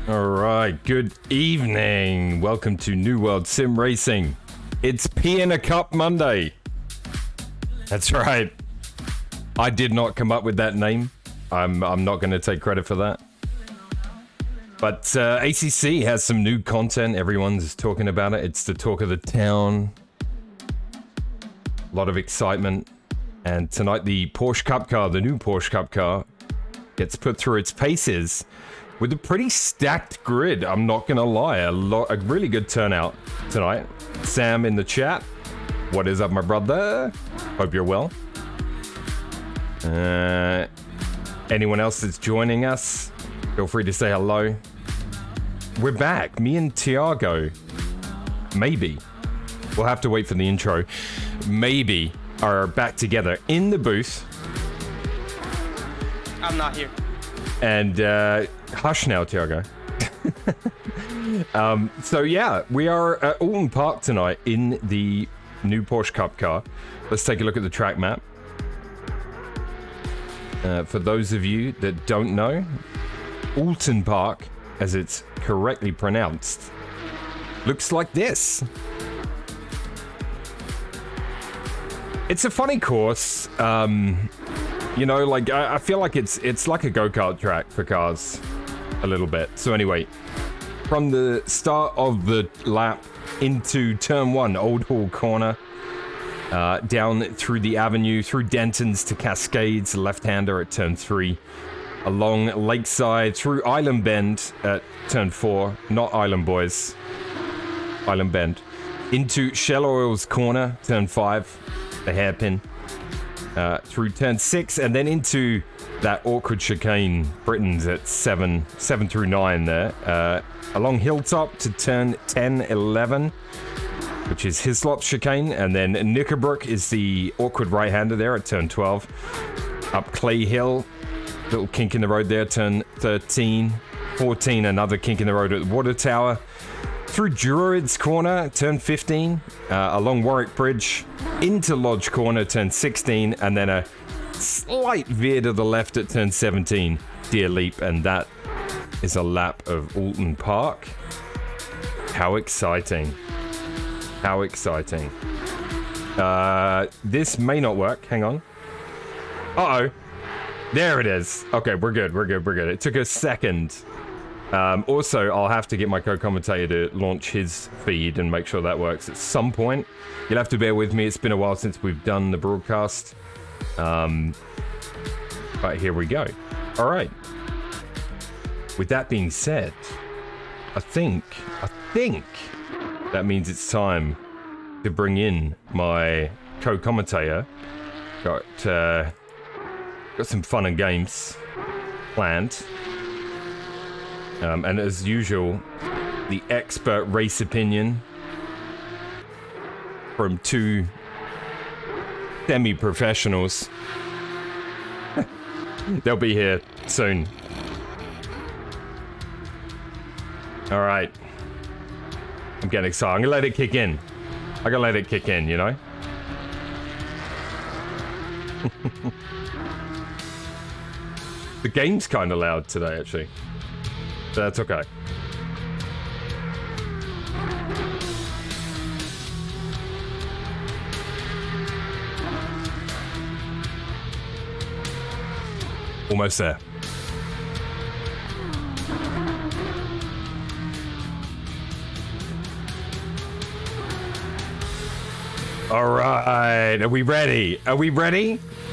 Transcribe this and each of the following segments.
All right, good evening. Welcome to New World Sim Racing. It's P in a Cup Monday. That's right. I did not come up with that name. I'm not going to take credit for that. But ACC has some new content. Everyone's talking about it. It's the talk of the town. A lot of excitement. And tonight the Porsche Cup car, the new Porsche Cup car, gets put through its paces with a pretty stacked grid. I'm not going to lie. A really good turnout tonight. Sam in the chat. What is up, my brother? Hope you're well. Anyone else that's joining us, feel free to say hello. We're back. Me and Tiago, maybe, we'll have to wait for the intro, maybe are back together in the booth. I'm not here. And hush now, Tiago. So yeah, we are at Alton Park tonight in the new Porsche Cup car. Let's take a look at the track map. For those of you that don't know, Alton Park, as it's correctly pronounced, looks like this. It's a funny course. You know, like I feel like it's like a go-kart track for cars a little bit. So anyway, from the start of the lap into turn 1, Old Hall Corner, down through the avenue, through Denton's to Cascades, left-hander at turn 3, along Lakeside, through Island Bend at turn 4, not Island Boys, Island Bend, into Shell Oil's Corner, turn 5, the hairpin, through turn 6, and then into that awkward chicane, Britain's at 7 through 9 there, along Hilltop to turn 10, 11, which is Hislop chicane, and then Knickerbrook is the awkward right-hander there at turn 12, up Clay Hill, little kink in the road there, turn 13, 14, another kink in the road at the Water Tower, through Druids Corner, turn 15, along Warwick Bridge, into Lodge Corner, turn 16, and then a slight veer to the left at turn 17, Deer Leap, and that is a lap of Alton Park. How exciting. How exciting. This may not work. Hang on. Uh-oh. There it is. Okay, we're good. It took a second. Also, I'll have to get my co-commentator to launch his feed and make sure that works at some point. You'll have to bear with me. It's been a while since we've done the broadcast. But here we go. All right. With that being said, I think that means it's time to bring in my co-commentator. Got some fun and games planned. And as usual, the expert race opinion from two semi-professionals. They'll be here soon. All right. I'm getting excited. I'm gonna let it kick in. You know? The game's kind of loud today, actually. So that's okay. Almost there. All right, are we ready?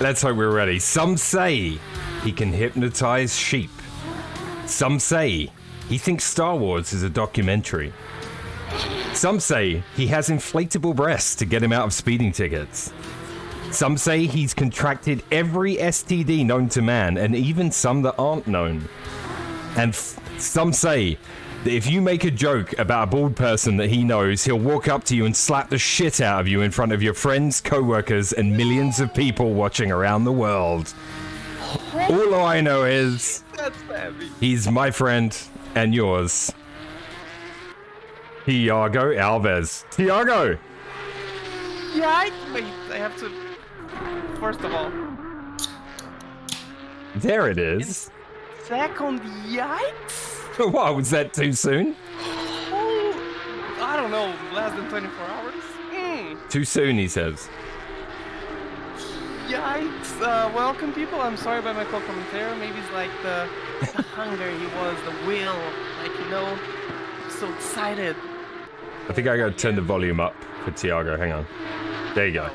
Let's hope we're ready. Some say he can hypnotize sheep. Some say he thinks Star Wars is a documentary. Some say he has inflatable breasts to get him out of speeding tickets. Some say he's contracted every STD known to man, and even some that aren't known. And some say that if you make a joke about a bald person that he knows, he'll walk up to you and slap the shit out of you in front of your friends, co-workers, and millions of people watching around the world. All I know is he's my friend and yours, Tiago Alves. Tiago! Yeah, wait, I have to... First of all... There it is. Second, yikes? Wow, was that too soon? Oh, I don't know, less than 24 hours? Too soon, he says. Yikes. Welcome, people. I'm sorry about my commentary. Maybe it's like the hunger he was, the will. Like, you know, so excited. I think I gotta turn the volume up for Tiago. Hang on. There you go.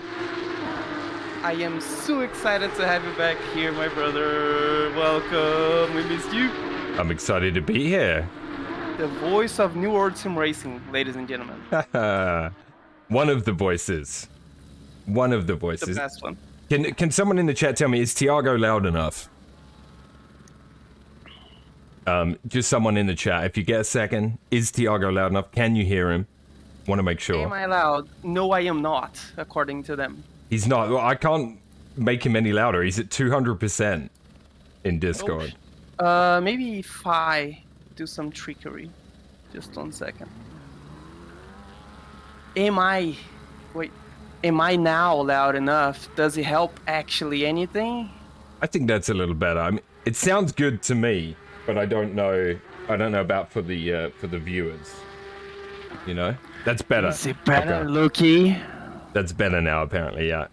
I am so excited to have you back here, my brother. Welcome. We missed you. I'm excited to be here. The voice of New World Sim Racing, ladies and gentlemen. One of the voices. One of the voices. The best one. Can someone in the chat tell me, is Tiago loud enough? Just someone in the chat, if you get a second, is Tiago loud enough? Can you hear him? Want to make sure. Am I loud? No, I am not, according to them. He's not. Well, I can't make him any louder. He's at 200% in Discord. Maybe if I do some trickery. Just 1 second. Am I now loud enough? Does it help actually anything? I think that's a little better. I mean, it sounds good to me, but I don't know. I don't know about for the viewers. You know, that's better. Is it better, Okay. Loki? That's better now, apparently. Yeah.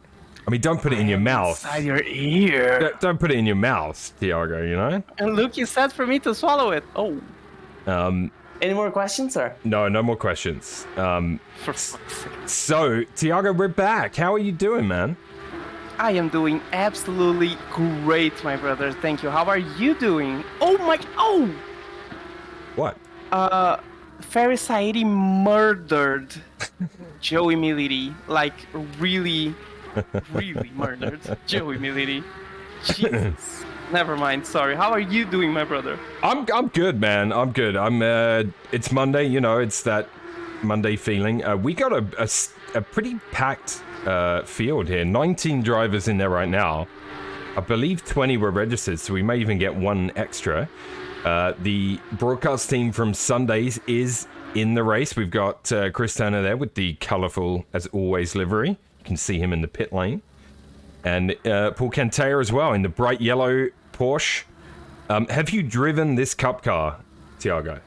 I mean, don't put it in your mouth. Inside your ear. Don't put it in your mouth, Tiago. You know. And Loki said for me to swallow it. Oh. Any more questions, sir? No more questions. For fuck's sake. So, Tiago, we're back. How are you doing, man? I am doing absolutely great, my brother. Thank you. How are you doing? Oh my. Oh. What? Faris Saidi murdered Joey Militi. Like, really murdered Joey Militi. Jesus. Never mind, sorry. How are you doing, my brother? I'm good, man. I'm good. It's Monday, you know, it's that Monday feeling. We got a pretty packed field here. 19 drivers in there right now. I believe 20 were registered, so we may even get one extra. The broadcast team from Sundays is in the race. We've got Chris Turner there with the colourful, as always, livery. You can see him in the pit lane. And Paul Cantea as well in the bright yellow Porsche. Have you driven this cup car, Tiago?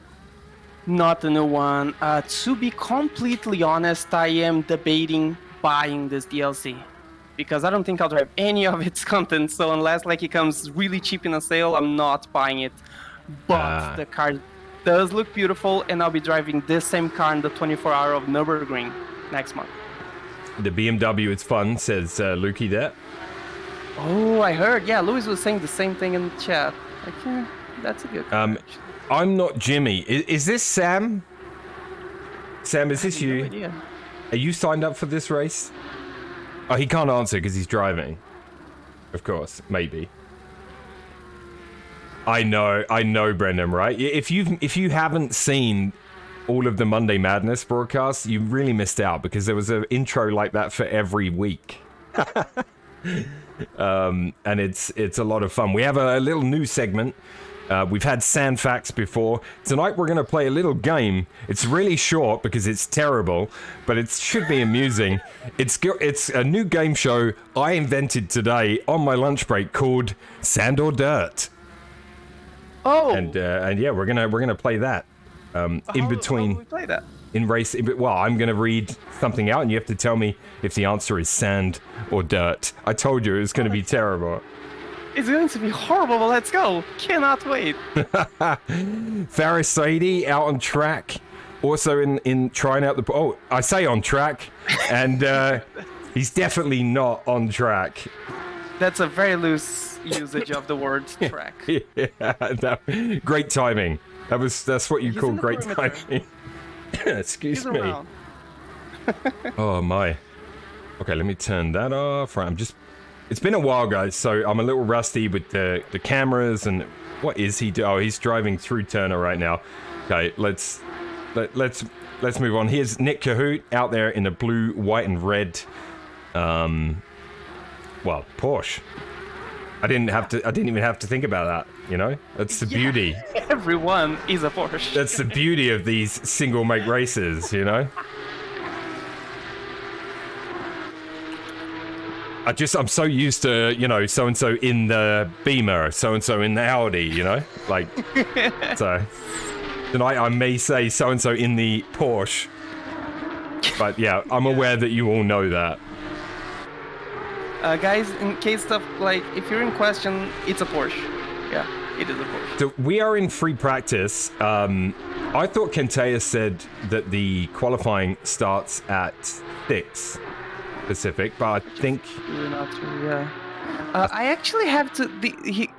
Not the new one. To be completely honest, I am debating buying this DLC. Because I don't think I'll drive any of its content, so unless like it comes really cheap in a sale, I'm not buying it. But the car does look beautiful, and I'll be driving this same car in the 24-hour of Nürburgring next month. The BMW is fun, says Lukey there. Oh, I heard. Yeah, Louis was saying the same thing in the chat. Like, yeah, that's a good car, actually. I'm not Jimmy. Is this Sam? Sam, is this No you? idea. Are you signed up for this race? Oh, he can't answer because he's driving. Of course, maybe. I know, Brendan, right? If you haven't seen all of the Monday Madness broadcasts, you really missed out because there was an intro like that for every week. And it's a lot of fun. We have a little new segment. We've had Sand Facts before. Tonight we're going to play a little game. It's really short because it's terrible, but it should be amusing. It's a new game show I invented today on my lunch break called Sand or Dirt. Oh, And yeah, we're gonna play that in how between do we play that? in race. Well, I'm gonna read something out, and you have to tell me if the answer is sand or dirt. I told you it was gonna be terrible. It's going to be horrible, but let's go. Cannot wait. Faris Saidi out on track, also in trying out the. Oh, I say on track, and he's definitely not on track. That's a very loose usage of the word track. Yeah, great timing. That's what you He's call in the great perimeter. timing. Excuse He's me. around. Oh my. Okay, let me turn that off. Right, it's been a while, guys, so I'm a little rusty with the cameras and what is he doing? Oh, he's driving through Turner right now. Okay, let's move on. Here's Nick Cahoot out there in the blue, white, and red. Well, Porsche. I didn't even have to think about that, you know? That's the beauty. Everyone is a Porsche. That's the beauty of these single make races, you know? I'm so used to, you know, so-and-so in the Beamer, so-and-so in the Audi, you know? Like, so tonight I may say so-and-so in the Porsche. But yeah, I'm aware that you all know that. Guys, in case of, like, if you're in question, it's a Porsche. Yeah, it is a Porsche. So we are in free practice. I thought Kentea said that the qualifying starts at 6 Pacific, but I think... Yeah. I actually have to...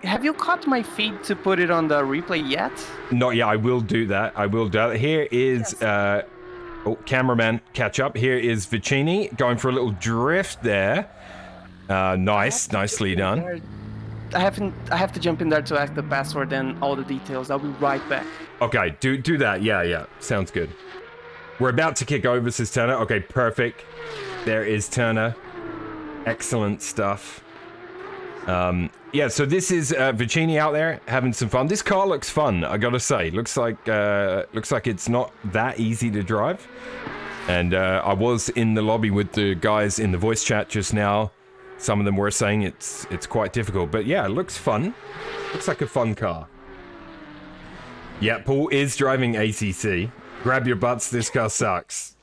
have you caught my feed to put it on the replay yet? Not yet. I will do that. Here is... Yes. Cameraman, catch up. Here is Vicini going for a little drift there. Nicely done. I have to jump in there to ask the password and all the details. I'll be right back. Okay, do that. Yeah. Sounds good. We're about to kick over, says Turner. Okay, perfect. There is Turner. Excellent stuff. Yeah, so this is Vicini out there having some fun. This car looks fun, I gotta say. Looks like it's not that easy to drive. And I was in the lobby with the guys in the voice chat just now. Some of them were saying it's quite difficult, but yeah, it looks fun. Looks like a fun car. Yeah, Paul is driving ACC. Grab your butts, this car sucks.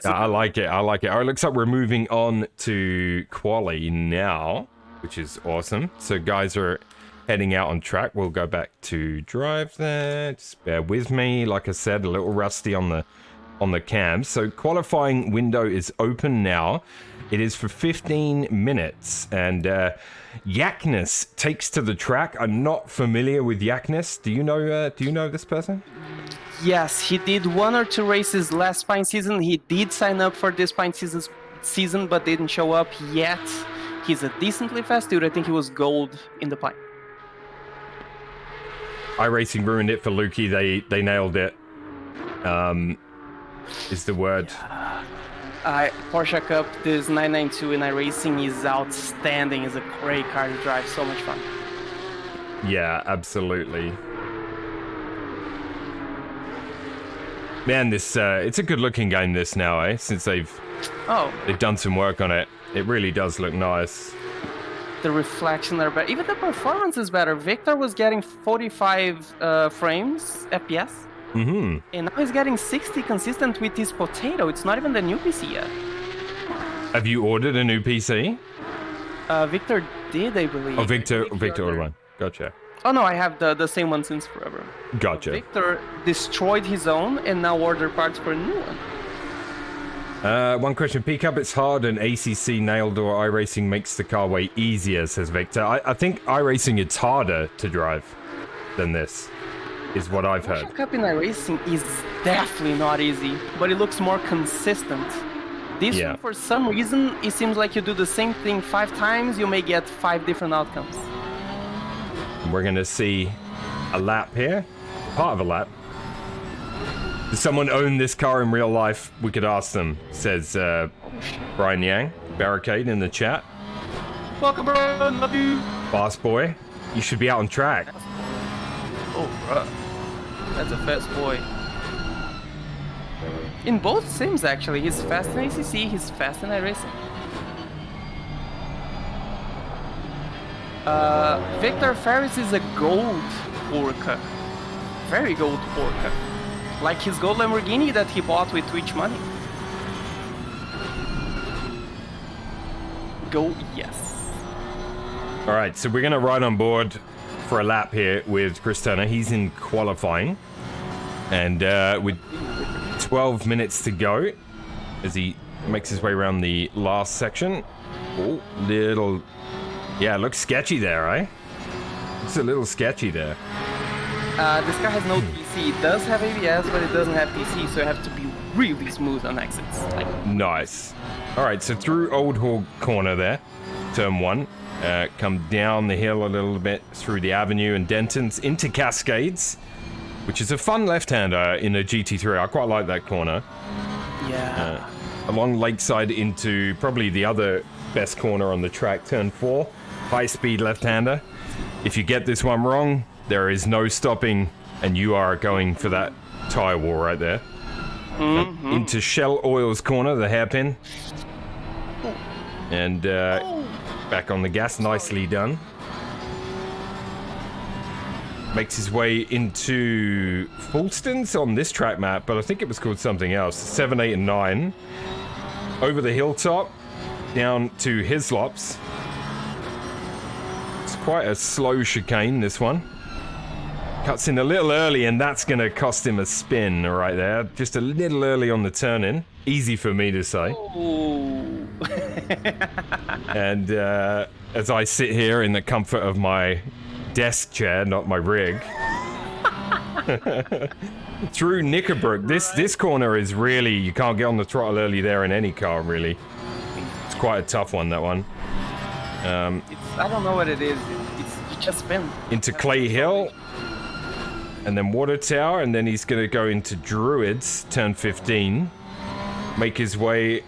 I like it. Oh, it looks like we're moving on to quali now, which is awesome. So guys are heading out on track. We'll go back to drive there. Just bear with me. Like I said, a little rusty on the cam. So qualifying window is open now. It is for 15 minutes, and Yaknis takes to the track. I'm not familiar with Yaknis. Do you know this person? Yes, he did 1 or 2 races last Pine season. He did sign up for this Pine season, but didn't show up yet. He's a decently fast dude. I think he was gold in the Pine. iRacing ruined it for Lukey. They nailed it. Is the word. Porsche Cup, this 992 in iRacing is outstanding. It's a great car to drive. So much fun. Yeah, absolutely. Man, this it's a good looking game this now, eh? Since they've done some work on it. It really does look nice. The reflection are better. Even the performance is better. Victor was getting 45 frames FPS. Mm-hmm. And now he's getting 60 consistent with his potato. It's not even the new PC yet. Have you ordered a new PC? Victor did, I believe. Oh, Victor ordered one. Gotcha. Oh no, I have the same one since forever. Gotcha. Victor destroyed his own and now ordered parts for a new one. One question. P-Cup, it's hard, and ACC nailed or iRacing makes the car way easier, says Victor. I think iRacing, it's harder to drive than this, is what I've heard. Porsche Cup in iRacing is definitely not easy, but it looks more consistent. This one, for some reason, it seems like you do the same thing 5 times, you may get 5 different outcomes. We're going to see a lap here. Part of a lap. Does someone own this car in real life? We could ask them, says Brian Yang. Barricade in the chat. Welcome, Brian. Love you. Boss boy, you should be out on track. Oh, bro. That's a fast boy. In both sims, actually. He's fast in ACC, he's fast in iRacing. Victor Ferris is a gold Orca. Very gold Orca. Like his gold Lamborghini that he bought with Twitch money. Go, yes. Alright, so we're going to ride on board for a lap here with Chris Turner. He's in qualifying. And with 12 minutes to go, as he makes his way around the last section. Oh, little... Yeah, it looks sketchy there, eh? It's a little sketchy there. This car has no TC. It does have ABS, but it doesn't have TC, so you have to be really smooth on exits. Nice. Alright, so through Old Hall Corner there, turn 1. Come down the hill a little bit through the avenue and Denton's into Cascades, which is a fun left-hander in a GT3. I quite like that corner. Yeah. Along Lakeside into probably the other best corner on the track, turn 4. High-speed left-hander. If you get this one wrong, there is no stopping, and you are going for that tire wall right there. Into Shell Oil's corner, the hairpin. And back on the gas, nicely done. Makes his way into Fulston's on this track map, but I think it was called something else. 7, 8, and 9. Over the hilltop, down to Hislops. It's quite a slow chicane, this one. Cuts in a little early, and that's going to cost him a spin right there. Just a little early on the turn-in. Easy for me to say. And as I sit here in the comfort of my desk chair, not my rig, through Knickerbrook, this corner is really, you can't get on the throttle early there in any car, really. It's quite a tough one, that one. I don't know what it is. You just spin. Into Clay Hill. And then Water Tower, and then he's going to go into Druids, turn 15. Make his way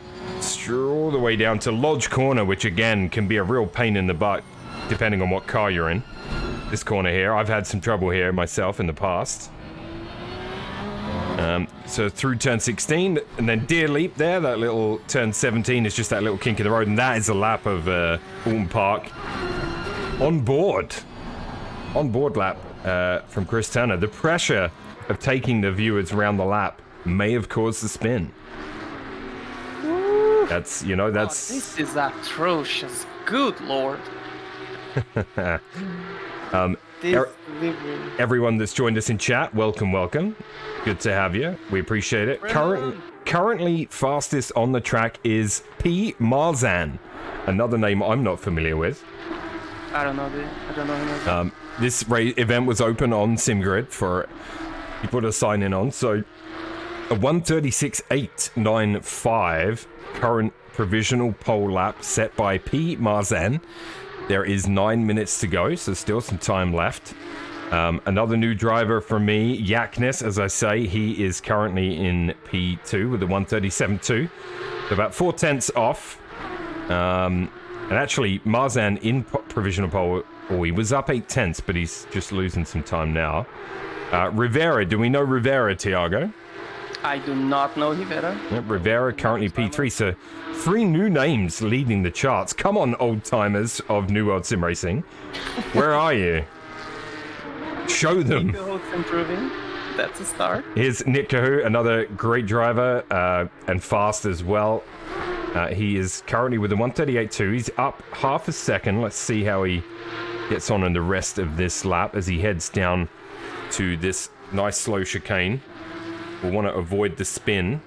all the way down to Lodge Corner, which again can be a real pain in the butt, depending on what car you're in. This corner here, I've had some trouble here myself in the past. So through turn 16, and then Deer Leap there, that little turn 17 is just that little kink in the road, and that is a lap of Alton Park. On board lap. From Chris Turner. The pressure of taking the viewers around the lap may have caused the spin. Woo. That's This is atrocious. Good lord. Everyone that's joined us in chat, welcome. Good to have you. We appreciate it. Currently fastest on the track is P. Marzan. Another name I'm not familiar with. I don't know him. This event was open on SimGrid for people to sign in on. So a 1:36.895 current provisional pole lap set by P. Marzan. There is 9 minutes to go, so still some time left. Another new driver for me, Yakness, as I say, he is currently in P2 with a 1:37.2. So about 4/10 off. And actually, Marzan in provisional pole, he was up 8/10, but he's just losing some time now. Rivera, do we know Rivera, Tiago? I do not know Rivera. Yep, Rivera currently P3, so 3 new names leading the charts. Come on, old-timers of New World Sim Racing. Where are you? Show them. Nick Cahoot's improving. That's a start. Here's Nick Cahoot, another great driver, and fast as well. He is currently with a 1:38.2. He's up half a second. Let's see how he gets on in the rest of this lap as he heads down to this nice slow chicane. We'll want to avoid the spin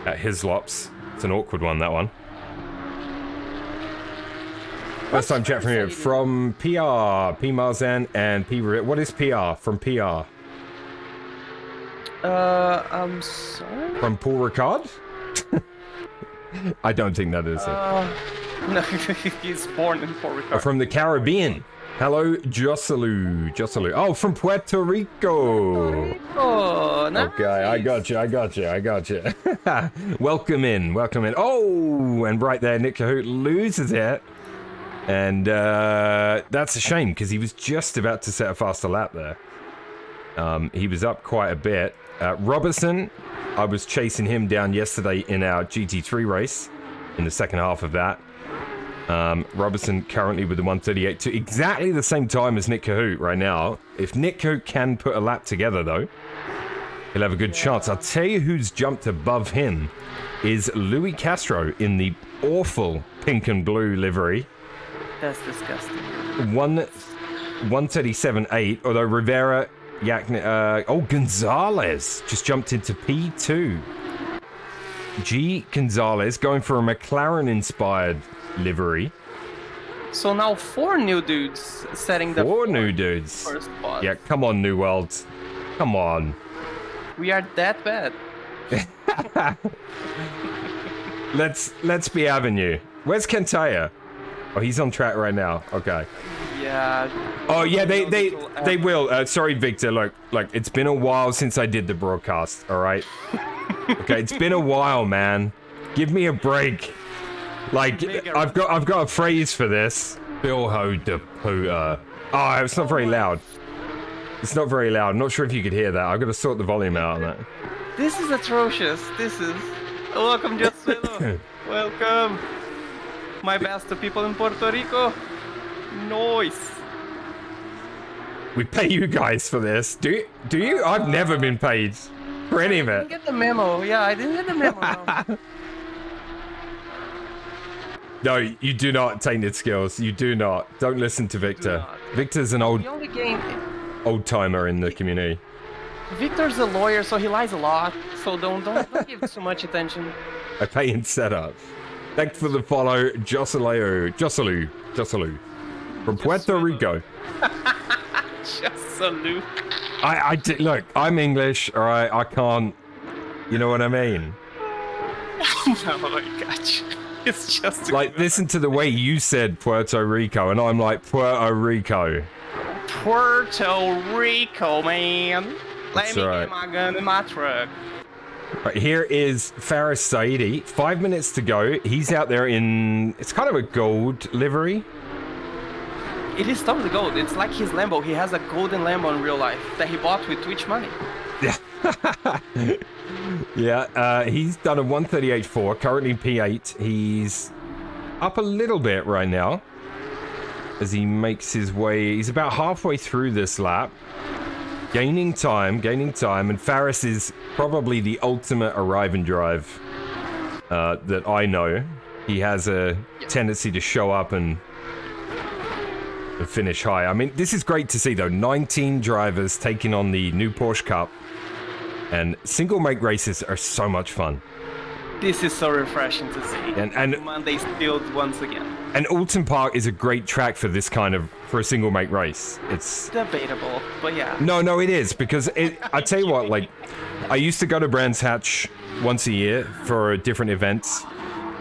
at Hislops. It's an awkward one, that one. First time chat from here. From PR, P. Marzan and P. What is PR? From PR? I'm sorry? From Paul Ricard? I don't think that is it. No, he's born in Puerto Rico. From the Caribbean. Hello, Joselu. Oh, from Puerto Rico. Oh, nice. Okay, I got you. Welcome in. Oh, and right there, Nick Cahoot loses it. And that's a shame, because he was just about to set a faster lap there. He was up quite a bit. Robertson, I was chasing him down yesterday in our GT3 race, in the second half of that. Robertson currently with the 1:38.2, exactly the same time as Nick Cahoot right now. If Nick Cahoot can put a lap together, though, he'll have a good chance. I'll tell you who's jumped above him is Louis Castro in the awful pink and blue livery. That's disgusting. 1:37.8, although Rivera, Gonzalez just jumped into P2. G. Gonzalez going for a McLaren-inspired livery. So now 4 new dudes setting the 4 new dudes. First spot. Yeah, come on, New World. Come on. We are that bad. Let's be having you. Where's Kentaya? Oh, he's on track right now. Okay. Yeah. Oh yeah, they will. Sorry, Victor. Look, it's been a while since I did the broadcast. All right. Okay, it's been a while, man. Give me a break. Like, I've got a phrase for this. Bilho de puta. Oh, it's not very loud. It's not very loud. I'm not sure if you could hear that. I've got to sort the volume out on that. This is atrocious. This is. Welcome, Josuelo. Welcome. My best to people in Puerto Rico. Nice. We pay you guys for this. Do you? I've never been paid for any of I it. didn't get the memo. Yeah, I didn't get the memo. No. No, you do not, Tainted Skills. You do not. Don't listen to Victor. not. Victor's an The only game. old timer in the community. Victor's a lawyer, so he lies a lot. So don't give too much attention. I pay in setup. Thanks for the follow, Joselu from Puerto Rico. Just salute. Look, I'm English, all right? I can't, you know what I mean? Oh my gosh. It's just Like, listen to the way you said Puerto Rico, and I'm like, Puerto Rico. Puerto Rico, man. Let That's me right. get my gun in my truck. Right, here is Faris Saidi. 5 minutes to go. He's out there in, it's kind of a gold livery. It is totally gold. It's like his Lambo. He has a golden Lambo in real life that he bought with Twitch money. Yeah, he's done a 138.4, currently P8. He's up a little bit right now as he makes his way. He's about halfway through this lap. Gaining time, and Faris is probably the ultimate arrive and drive that I know. He has a tendency to show up and finish high. I mean, this is great to see, though. 19 drivers taking on the new Porsche Cup. And single make races are so much fun. This is so refreshing to see. And Monday's filled once again. And Alton Park is a great track for this kind of, for a single make race. It's Debatable, but yeah. no, it is, because I tell you what, like, I used to go to Brands Hatch once a year for different events,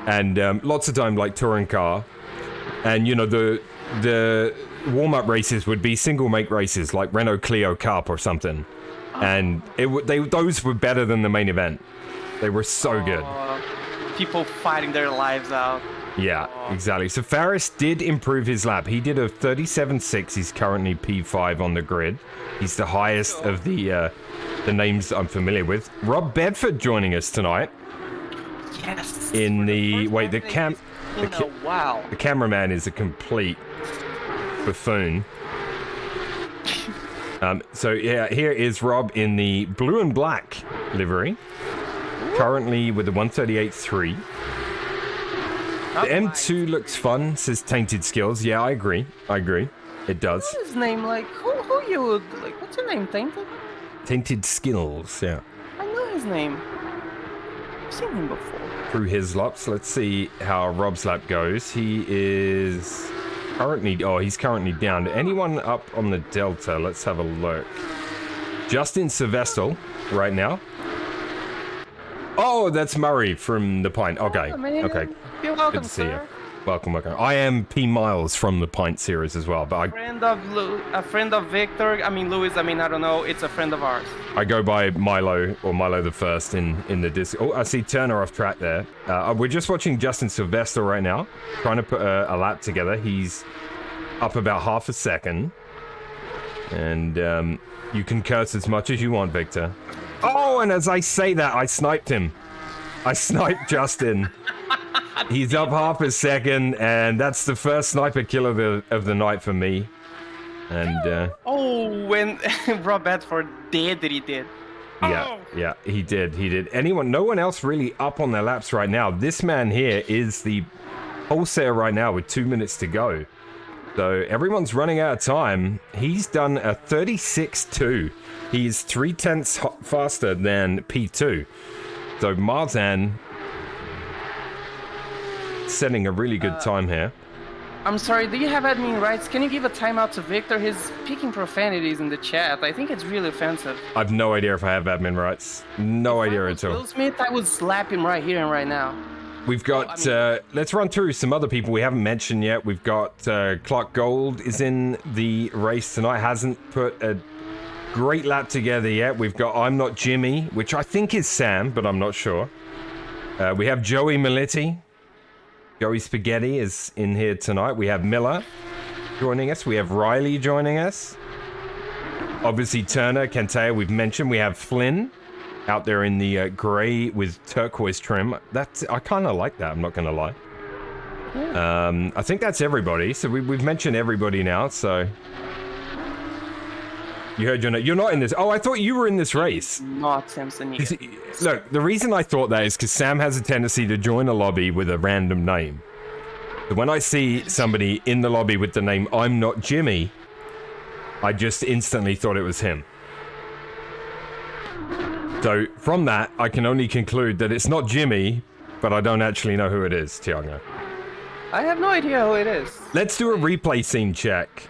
and lots of time like touring car, and you know the warm-up races would be single make races like Renault Clio Cup or something, and those were better than the main event. They were so good. People fighting their lives out. Yeah, exactly. So Faris did improve his lap. He did a 37.6. He's currently P5 on the grid. He's the highest of the names I'm familiar with. Rob Bedford joining us tonight. Yes. In the Wow. the cameraman is a complete buffoon. So yeah, here is Rob in the blue and black livery. Currently with the 138.3. The M2 looks fun, says Tainted Skills. Yeah, I agree. It does. What's his name? Like, who you would, like, what's your name, Tainted? Tainted Skills, yeah. I know his name. I've seen him before. Through his laps. Let's see how Rob's lap goes. He is currently, he's currently down. Anyone up on the Delta? Let's have a look. Justin Silvestre right now. Oh, that's Murray from the Pint. Okay, okay. You're welcome, Good to see you. sir. Welcome. I am P Miles from the Pint series as well, but A friend of Victor. I mean, Louis. I don't know. It's a friend of ours. I go by Milo or Milo the First in the disc. Oh, I see Turner off track there. We're just watching Justin Silvestre right now, trying to put a lap together. He's up about half a second, and you can curse as much as you want, Victor. Oh, and as I say that, I sniped him. I sniped Justin. He's up half a second, and that's the first sniper kill of the night for me. And when Rob Bedford did it, he did. yeah, he did. No one else really up on their laps right now. This man here is the wholesaler right now with 2 minutes to go. So everyone's running out of time. He's done a 36.2. He's 0.3 faster than P2. So Marzan setting a really good time here. I'm sorry, do you have admin rights? Can you give a timeout to Victor? He's speaking profanities in the chat. I think it's really offensive. I've no idea if I have admin rights. No idea at all. Will Smith, I would slap him right here and right now. We've got, let's run through some other people we haven't mentioned yet. We've got Clark Gold is in the race tonight. Hasn't put a great lap together yet. We've got I'm Not Jimmy, which I think is Sam, but I'm not sure. We have Joey Melitti. Joey Spaghetti is in here tonight. We have Miller joining us. We have Riley joining us. Obviously Turner, Kentaya, we've mentioned. We have Flynn. out there in the gray with turquoise trim. I kind of like that, I'm not going to lie. Yeah. I think that's everybody. So we've mentioned everybody now, so... You heard your name. You're not in this. Oh, I thought you were in this race. Not Samson. Look, the reason I thought that is because Sam has a tendency to join a lobby with a random name. So when I see somebody in the lobby with the name I'm Not Jimmy, I just instantly thought it was him. So from that, I can only conclude that it's not Jimmy, but I don't actually know who it is, Tiago. I have no idea who it is. Let's do a replay scene check.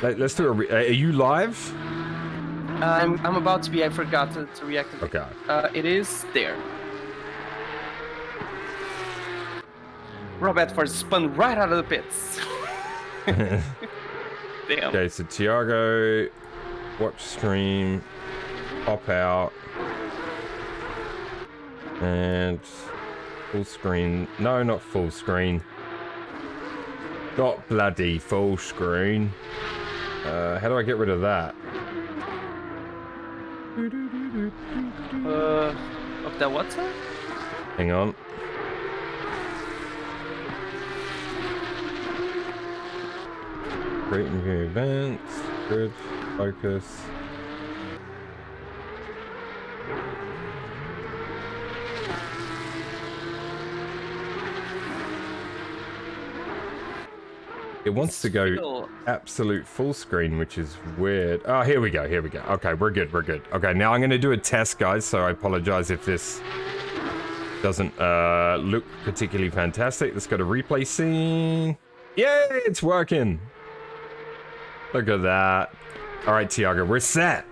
Let's do a... Are you live? I'm about to be. I forgot to reactivate. Okay. It is there. Rob Edford spun right out of the pits. Damn. Okay, so Tiago, watch stream, pop out, and full screen. No, not full screen. Not bloody full screen. How do I get rid of that? Of that what, sir? Hang on. Create and view events. Good. Focus. It wants to go absolute full screen, which is weird. Oh, here we go. Okay, we're good. Okay, now I'm going to do a test, guys, so I apologize if this doesn't look particularly fantastic. Let's go to replay scene. Yay, it's working. Look at that. All right, Tiago, we're set.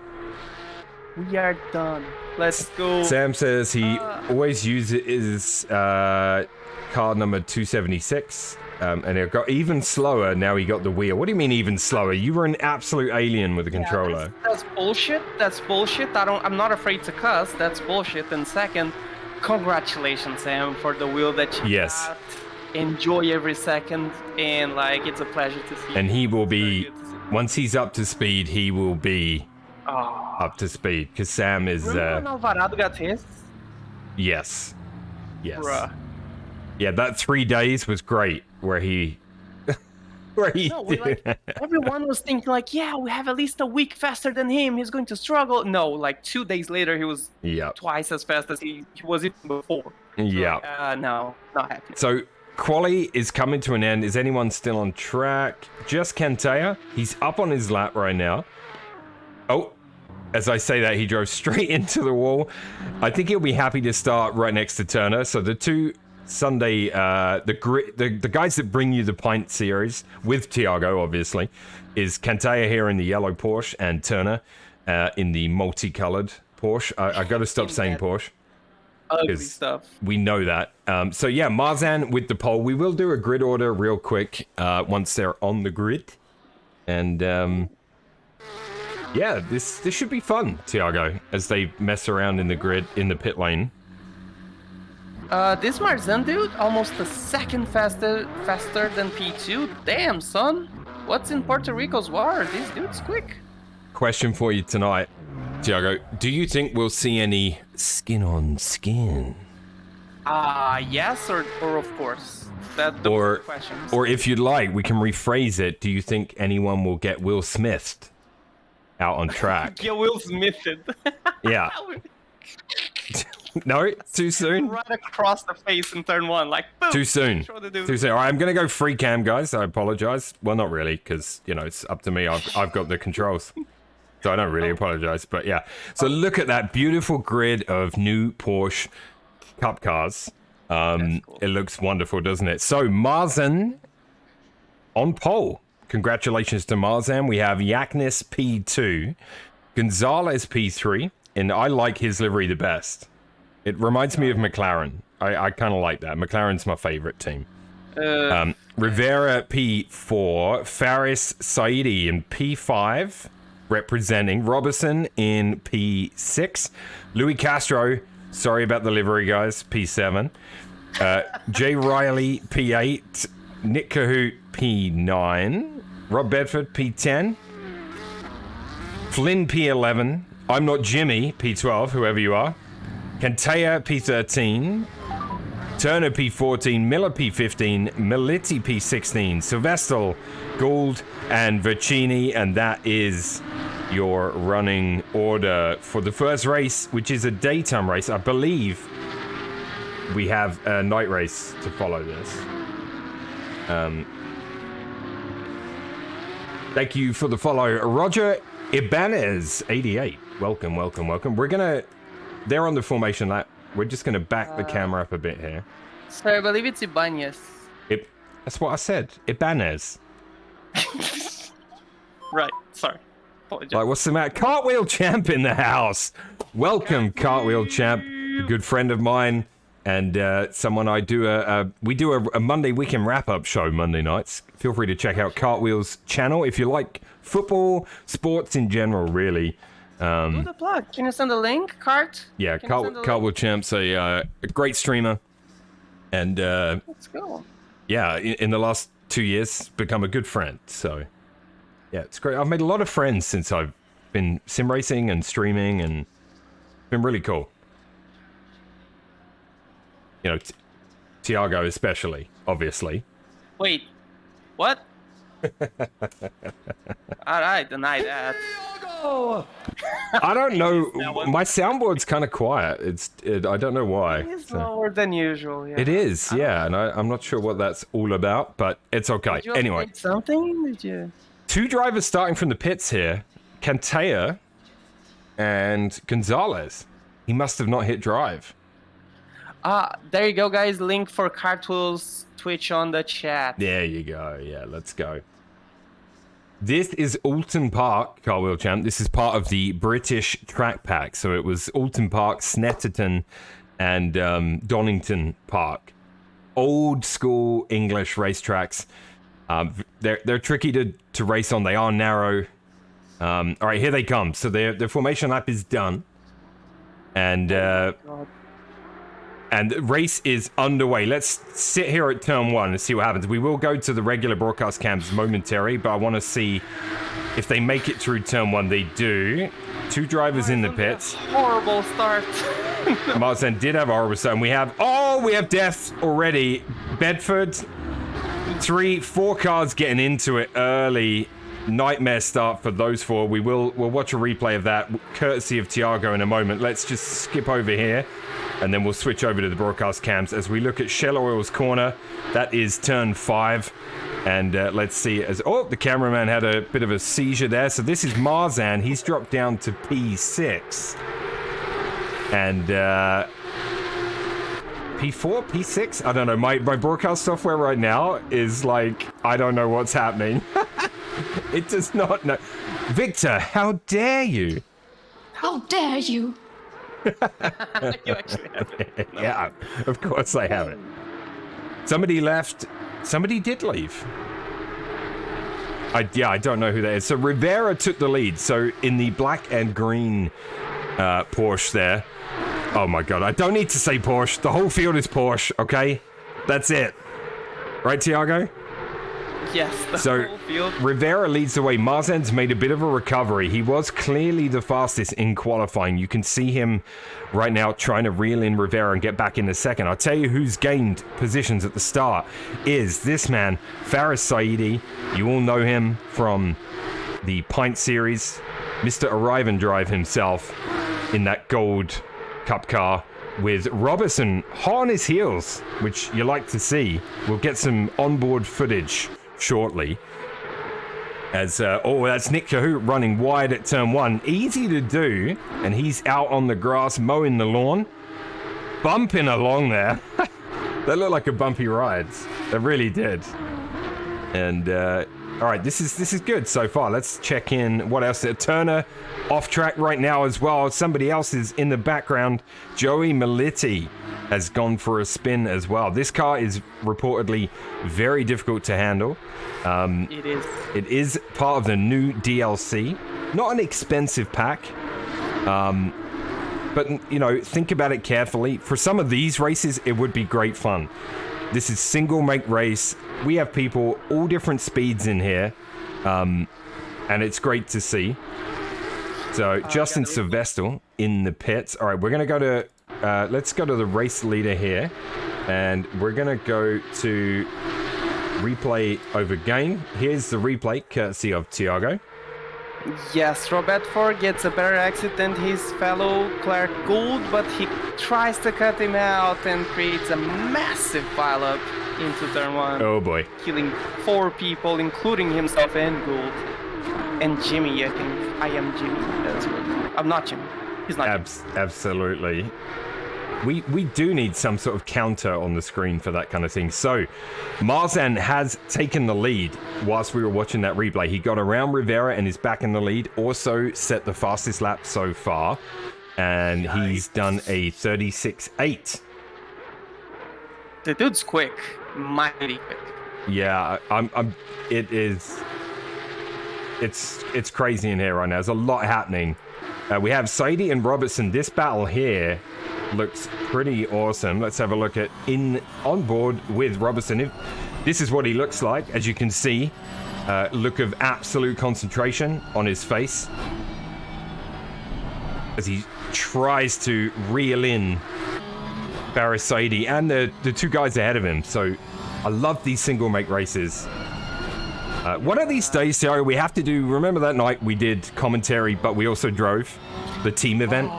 We are done. Let's go. Sam says he always uses card number 276. And it got even slower now he got the wheel. What do you mean even slower? You were an absolute alien with the controller. That's bullshit. I'm not afraid to cuss. That's bullshit. And second, congratulations, Sam, for the wheel that you got. Enjoy every second. And, like, it's a pleasure to see. And he will be, once he's up to speed, he will be up to speed. Because Sam is... Remember when Alvarado got his? Yes. Bruh. Yeah, that 3 days was great. Where he everyone was thinking like, yeah, we have at least a week faster than him. He's going to struggle. No, like 2 days later, he was twice as fast as he was even before. Yeah. No, not happening. So quali is coming to an end. Is anyone still on track? Just Kantaya. He's up on his lap right now. Oh, as I say that, he drove straight into the wall. I think he'll be happy to start right next to Turner. So the two Sunday, the guys that bring you the pint series with Tiago, obviously, is Kantaya here in the yellow Porsche and Turner in the multicolored Porsche. I got to stop saying Porsche. Ugly stuff. We know that. So yeah, Marzan with the pole. We will do a grid order real quick once they're on the grid, and yeah, this should be fun, Tiago, as they mess around in the grid in the pit lane. This Marzan dude, almost a second faster than P2. Damn, son. What's in Puerto Rico's water? This dude's quick. Question for you tonight, Tiago. Do you think we'll see any skin on skin? Yes or of course. That's the question. Or if you'd like, we can rephrase it. Do you think anyone will get Will Smithed out on track? Get Will Smithed. Yeah. No, too soon. Right across the face in turn one, like boom. Too soon. Too soon. All right, I'm gonna go free cam, guys. I apologize. Well, not really, because you know it's up to me. I've got the controls, so I don't really apologize. But yeah. So look at that beautiful grid of new Porsche Cup cars. Cool. It looks wonderful, doesn't it? So Marzan on pole. Congratulations to Marzan. We have Yaknis P2, Gonzalez P3, and I like his livery the best. It reminds me of McLaren. I kind of like that. McLaren's my favorite team. Rivera P4, Faris Saidi in P5, representing Robertson in P6, Louis Castro, sorry about the livery, guys, P7, Jay Riley P8, Nick Cahoot P9, Rob Bedford P10, Flynn P11, I'm Not Jimmy, P12, whoever you are. Kantea, P13. Turner, P14. Miller, P15. Militi, P16. Silvestre, Gould, and Vercini. And that is your running order for the first race, which is a daytime race. I believe we have a night race to follow this. Thank you for the follow, Roger Ibanez, 88. Welcome. They're on the formation lap. We're just gonna back the camera up a bit here. Sir, I believe it's Ibanez. That's what I said. Ibanez. Right. Sorry. Apologize. Like, what's the matter? Cartwheel Champ in the house. Welcome, Cartwheel Champ, a good friend of mine, and someone I do we do a Monday weekend wrap-up show Monday nights. Feel free to check out Cartwheel's channel if you like football, sports in general, really. Do the plug. Can you send the link, Cart? Yeah, Can you send the Cartwheel Champ's a great streamer, and Let's go. yeah, in the last 2 years, become a good friend. So yeah, it's great. I've made a lot of friends since I've been sim racing and streaming, and it's been really cool. You know, Tiago especially, obviously. Wait. What? Alright, deny that. I don't know. My soundboard's kind of quiet. I don't know why. It's lower than usual, yeah. It is, yeah, and I'm not sure what that's all about, but it's okay. Did you Anyway, update something? Did you? 2 drivers starting from the pits here. Kantea and Gonzalez. He must have not hit drive. There you go, guys. Link for Cartwheel's Twitch on the chat. There you go. Yeah, let's go. This is Alton Park, Cartwheel Champ. This is part of the British track pack. So it was Alton Park, Snetterton, and Donington Park. Old school English racetracks. They're tricky to race on. They are narrow. All right, here they come. So their formation lap is done. And the race is underway. Let's sit here at turn 1 and see what happens. We will go to the regular broadcast cams momentarily, but I want to see if they make it through turn 1. They do. 2 drivers in the pits. Horrible start. Martin did have a horrible start. And we have death already. Bedford, 4 cars getting into it early. Nightmare start for those 4. We'll watch a replay of that, courtesy of Tiago in a moment. Let's just skip over here, and then we'll switch over to the broadcast cams as we look at Shell Oil's corner. That is turn 5. And let's see, the cameraman had a bit of a seizure there. So this is Marzan. He's dropped down to P6. And P4, P6? I don't know. My broadcast software right now is like, I don't know what's happening. It does not know. Victor, how dare you? How dare you? You actually have it. No. Yeah, of course I have it. Somebody left. Somebody did leave. I don't know who that is. So Rivera took the lead. So in the black and green Porsche there. Oh my God, I don't need to say Porsche. The whole field is Porsche, okay? That's it. Right, Tiago? Yes, the whole field. Rivera leads the way. Marzan's made a bit of a recovery. He was clearly the fastest in qualifying. You can see him right now trying to reel in Rivera and get back in the second. I'll tell you who's gained positions at the start is this man, Faris Saidi. You all know him from the Pint Series. Mr. Arrive and Drive himself in that gold cup car with Robertson hot on his heels, which you like to see. We'll get some onboard footage shortly. As that's Nick Cahoot running wide at turn 1. Easy to do, and he's out on the grass mowing the lawn, bumping along there. They look like a bumpy ride. They really did. And all right, this is good so far. Let's check in. What else? Turner off track right now as well. Somebody else is in the background. Joey Militi has gone for a spin as well. This car is reportedly very difficult to handle. It is. It is part of the new DLC. Not an expensive pack. But, you know, think about it carefully. For some of these races, it would be great fun. This is single make race. We have people all different speeds in here. And it's great to see. So Justin Sylvester in the pits. All right, we're gonna go to let's go to the race leader here, and we're gonna go to replay over game. Here's the replay, courtesy of Tiago. Yes, Robert Ford gets a better exit than his fellow Clark Gould, but he tries to cut him out and creates a massive pileup into turn 1. Oh boy. Killing 4 people, including himself and Gould. And Jimmy, I think. I am Jimmy. That's what. I'm not Jimmy. He's not Jimmy. Absolutely. We do need some sort of counter on the screen for that kind of thing. So, Marzan has taken the lead whilst we were watching that replay. He got around Rivera and is back in the lead. Also set the fastest lap so far. And he's done a 36.8. The dude's quick. Mighty quick. Yeah, it's crazy in here right now. There's a lot happening. We have Sadie and Robertson. This battle here looks pretty awesome. Let's have a look at on board with Robertson. This is what he looks like, as you can see. Look of absolute concentration on his face as he tries to reel in Faris Saidi and the 2 guys ahead of him. So I love these single make races. One of these days, Tiago, we have to do. Remember that night we did commentary, but we also drove the team event.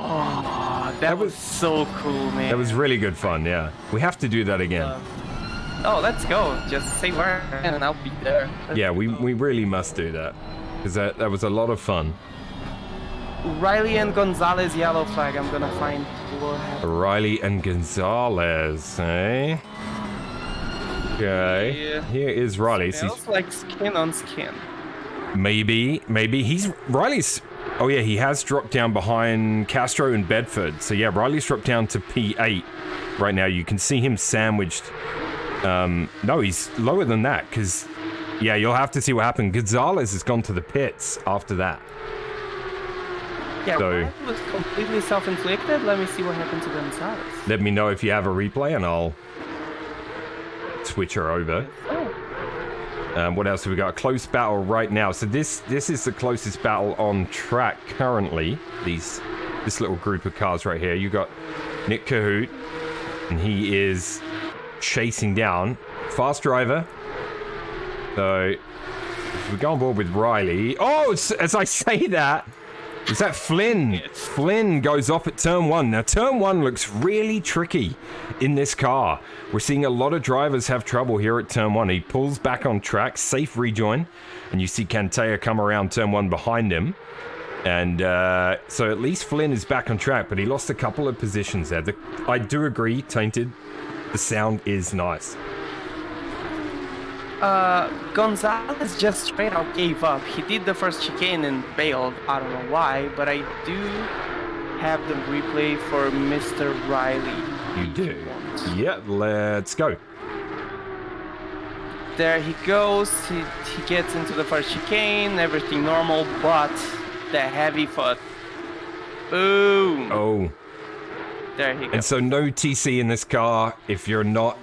That was so cool, man. That was really good fun. Yeah, we have to do that again. Let's go. Just say where and I'll be there. Yeah, we really must do that because that was a lot of fun. Riley and Gonzalez yellow flag. I'm gonna find what happened. Riley and Gonzalez, eh? Okay. Yeah. Here is Riley. Smells like skin on skin. Maybe Riley's. Oh yeah, he has dropped down behind Castro and Bedford. So yeah, Riley's dropped down to P8 right now. You can see him sandwiched. No, he's lower than that because, yeah, you'll have to see what happened. Gonzalez has gone to the pits after that. Yeah, so, Riley was completely self-inflicted. Let me see what happened to Gonzalez. Let me know if you have a replay and I'll switch her over. What else have we got? A close battle right now. So this is the closest battle on track currently. This little group of cars right here. You got Nick Cahoot, and he is chasing down Fast Driver. So if we go on board with Riley. Oh, as I say that, is that Flynn? Flynn goes off at turn 1. Now, turn 1 looks really tricky in this car. We're seeing a lot of drivers have trouble here at turn 1. He pulls back on track, safe rejoin, and you see Cantea come around turn 1 behind him. And so at least Flynn is back on track, but he lost a couple of positions there. I do agree, Tainted, the sound is nice. Gonzalez just straight out gave up. He did the first chicane and bailed. I don't know why, but I do have the replay for Mr. Riley. You do? Yeah, let's go. There he goes. He gets into the first chicane. Everything normal, but the heavy foot. Boom. Oh. There he goes. And so no TC in this car if you're not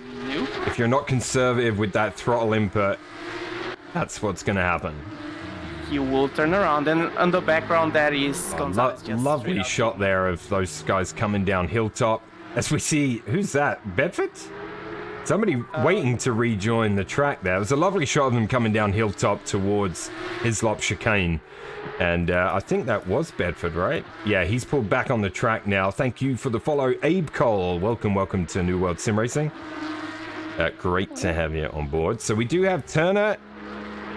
If you're not conservative with that throttle input, that's what's going to happen. You will turn around, and on the background that is Gonzalez. Lovely shot there of those guys coming down Hilltop. As we see, who's that? Bedford? Somebody waiting to rejoin the track there. It was a lovely shot of them coming down Hilltop towards Hislop chicane. And I think that was Bedford, right? Yeah, he's pulled back on the track now. Thank you for the follow, Abe Cole. Welcome to New World Sim Racing. Great to have you on board. So we do have Turner.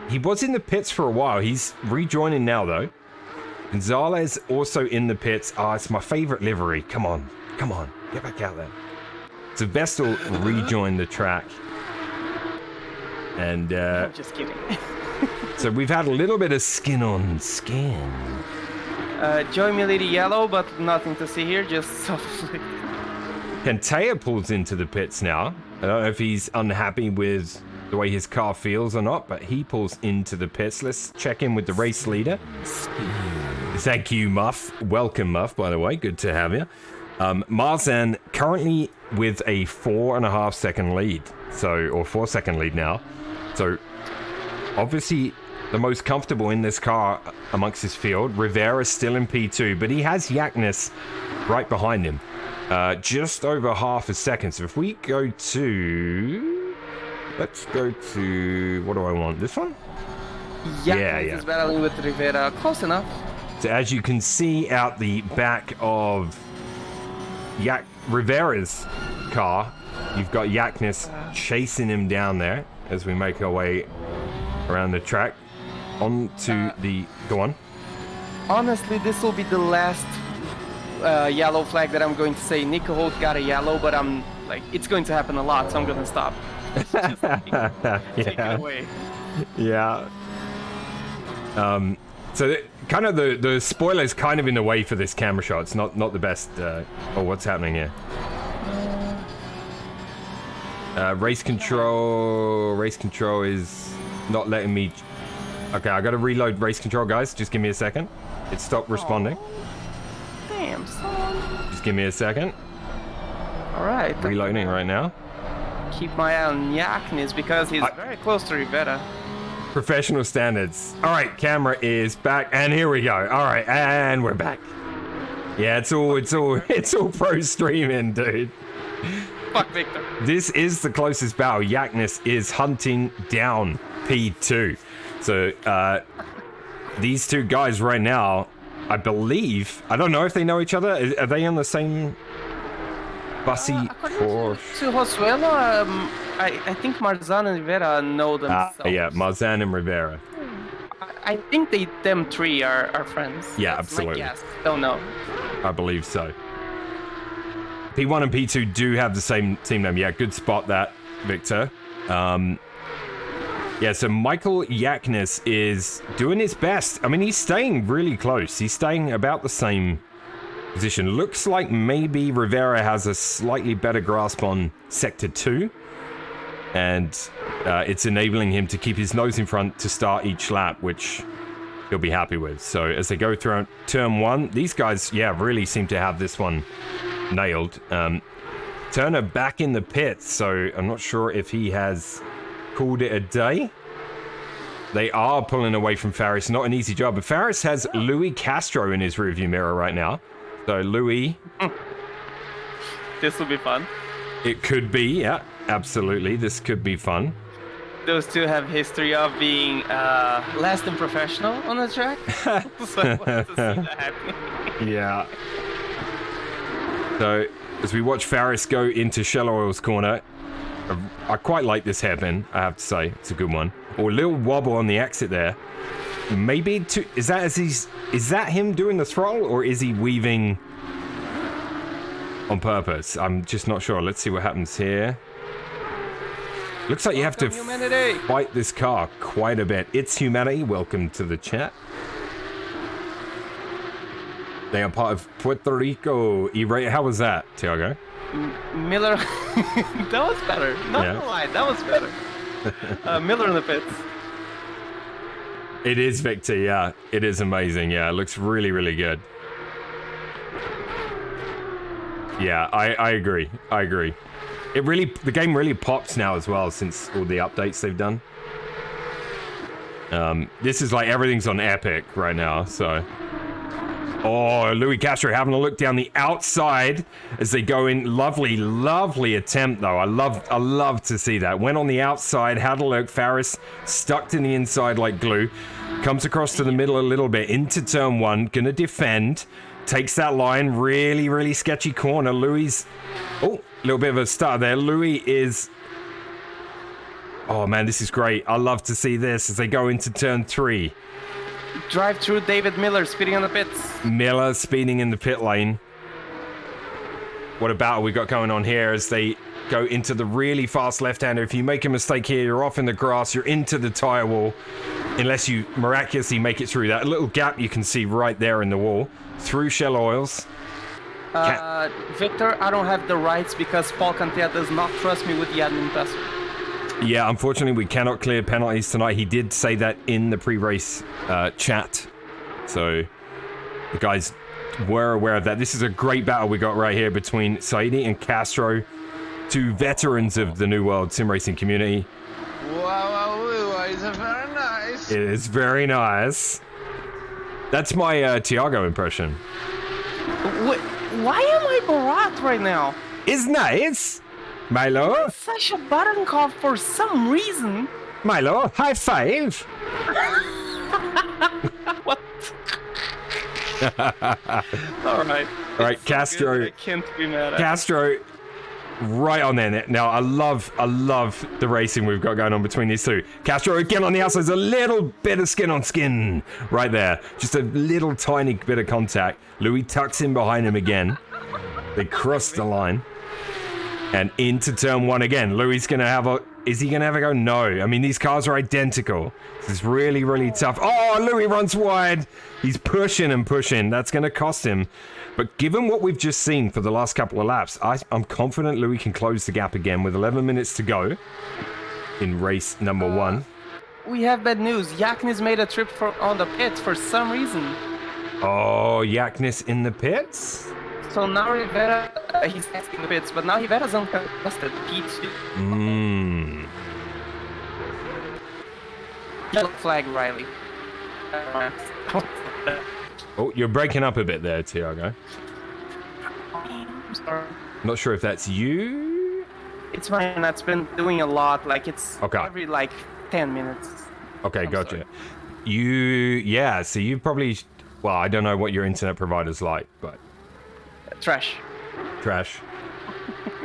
He was in the pits for a while. He's rejoining now, though. Gonzalez also in the pits. Oh, it's my favorite livery. Come on. Get back out there. So Vestal rejoined the track. And I'm just kidding. So we've had a little bit of skin on skin. Joy Milady yellow, but nothing to see here, just self-inflicted. Cantea pulls into the pits now. I don't know if he's unhappy with the way his car feels or not, but he pulls into the pits. Let's check in with the race leader. Thank you, Muff. Welcome, Muff, by the way. Good to have you. Marzan currently with a 4.5 second lead. Or 4 second lead now. So obviously the most comfortable in this car amongst his field. Rivera still in P2, but he has Yaknis right behind him. Just over half a second. So if we go to... Let's go to... What do I want? This one? Yeah. He's battling with Rivera. Close enough. So as you can see out the back of Rivera's car, you've got Yaknis chasing him down there as we make our way around the track onto the... Go on. Honestly, this will be the last yellow flag that I'm going to say. Nico Holt got a yellow, but I'm like, it's going to happen a lot, so I'm going to stop. Just take it away. Yeah. So kind of the spoiler's kind of in the way for this camera shot. It's not the best. Oh, what's happening here? Race control is not letting me. Okay, I got to reload race control, guys. Just give me a second. It stopped responding. Damn, son. Just give me a second. All right. Reloading right now. Keep my eye on Yaknis because he's very close to Rivera. Professional standards. All right, camera is back, and here we go. All right, and we're back. Yeah, it's all pro streaming, dude. Fuck Victor. This is the closest battle. Yaknis is hunting down P2. So these two guys right now, I believe, I don't know if they know each other. Are they on the same bussy? To Josuelo, I think Marzan and Rivera know themselves. Yeah, Marzan and Rivera. I think them three are friends. Yeah, That's absolutely. my guess. Don't know. I believe so. P1 and P2 do have the same team name. Yeah, good spot that, Victor. Yeah, so Michael Yaknis is doing his best. I mean, he's staying really close. He's staying about the same position. Looks like maybe Rivera has a slightly better grasp on Sector 2. And it's enabling him to keep his nose in front to start each lap, which he'll be happy with. So as they go through turn 1, these guys, yeah, really seem to have this one nailed. Turner back in the pits, so I'm not sure if he has called it a day. They are pulling away from Faris. Not an easy job, but Faris has Louis Castro in his rearview mirror right now. So Louis... This will be fun. It could be, yeah, absolutely. This could be fun. Those two have history of being less than professional on the track. So I want to see that happening. Yeah. So as we watch Faris go into Shell Oil's corner, I quite like this hairpin, I have to say. It's a good one. Or a little wobble on the exit there. Maybe is that him doing the throttle, or is he weaving on purpose? I'm just not sure. Let's see what happens here. Looks like you have to fight this car quite a bit. It's Humanity. Welcome to the chat. They are part of Puerto Rico. How was that, Tiago? Miller. That was better. Not gonna lie, that was better. Miller in the pits. It is, Victor. Yeah, it is amazing. Yeah, it looks really, really good. Yeah, I agree. I agree. The game really pops now as well since all the updates they've done. This is like everything's on Epic right now, so. Oh, Louis Castro having a look down the outside as they go in. Lovely, lovely attempt though. I love to see that. Went on the outside, had a look. Faris stuck to the inside like glue. Comes across to the middle a little bit into turn 1. Gonna defend. Takes that line. Really, really sketchy corner. Louis. Oh, a little bit of a stutter there. Louis is. Oh man, this is great. I love to see this as they go into turn 3. Drive through David Miller speeding on the pits. Miller speeding in the pit lane. What a battle we got going on here as they go into the really fast left-hander. If you make a mistake here, you're off in the grass, you're into the tire wall, unless you miraculously make it through that little gap you can see right there in the wall. Through Shell Oils. Victor, I don't have the rights because Paul Cantea does not trust me with the admin password. Yeah, unfortunately, we cannot clear penalties tonight. He did say that in the pre-race chat. So the guys were aware of that. This is a great battle we got right here between Saidi and Castro, two veterans of the New World sim racing community. Wow, it's very nice. It is very nice. That's my Tiago impression. Why am I Borat right now? It's nice. Milo? Such a button cough for some reason. Milo, high five. What? All right. All right, It's so Castro. good, I can't be mad at. Castro, right on there. Now, I love the racing we've got going on between these two. Castro again on the outside. There's a little bit of skin on skin right there. Just a little tiny bit of contact. Louis tucks in behind him again. They cross the line. And into turn one again. Louis gonna have a... Is he gonna have a go? No. I mean, these cars are identical. This is really, really tough. Oh, Louis runs wide. He's pushing and pushing. That's gonna cost him. But given what we've just seen for the last couple of laps, I'm confident Louis can close the gap again with 11 minutes to go in race number one. We have bad news. Yaknis made a trip on the pits for some reason. Oh, Yaknis in the pits? So now Rivera, he's asking the pits, but now Rivera's uncontested. P2. Yellow flag, Riley. Oh, you're breaking up a bit there, Tiago. I'm sorry. Not sure if that's you. It's fine. That's been doing a lot. Like it's Okay. every like 10 minutes. Okay, gotcha. sorry. Yeah, so you probably... Well, I don't know what your internet provider's like, but... Trash. Trash.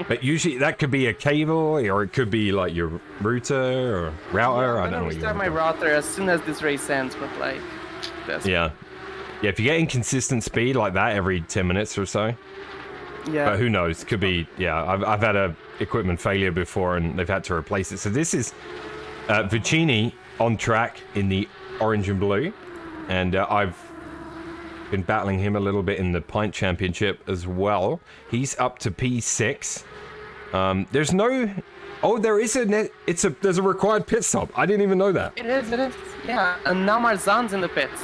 But usually that could be a cable, or it could be like your router or router. I I'm don't know gonna what you restart want. my router as soon as this race ends, but like, that's Yeah. Yeah, if you get inconsistent speed like that every 10 minutes or so, yeah. but who knows? Could be, yeah. I've had a equipment failure before and they've had to replace it. So this is Vicini on track in the orange and blue. And I've been battling him a little bit in the Pint Championship as well. He's up to P6. There's no... Oh, there is there's a required pit stop. I didn't even know that. It is. Yeah, and now Marzan's in the pits.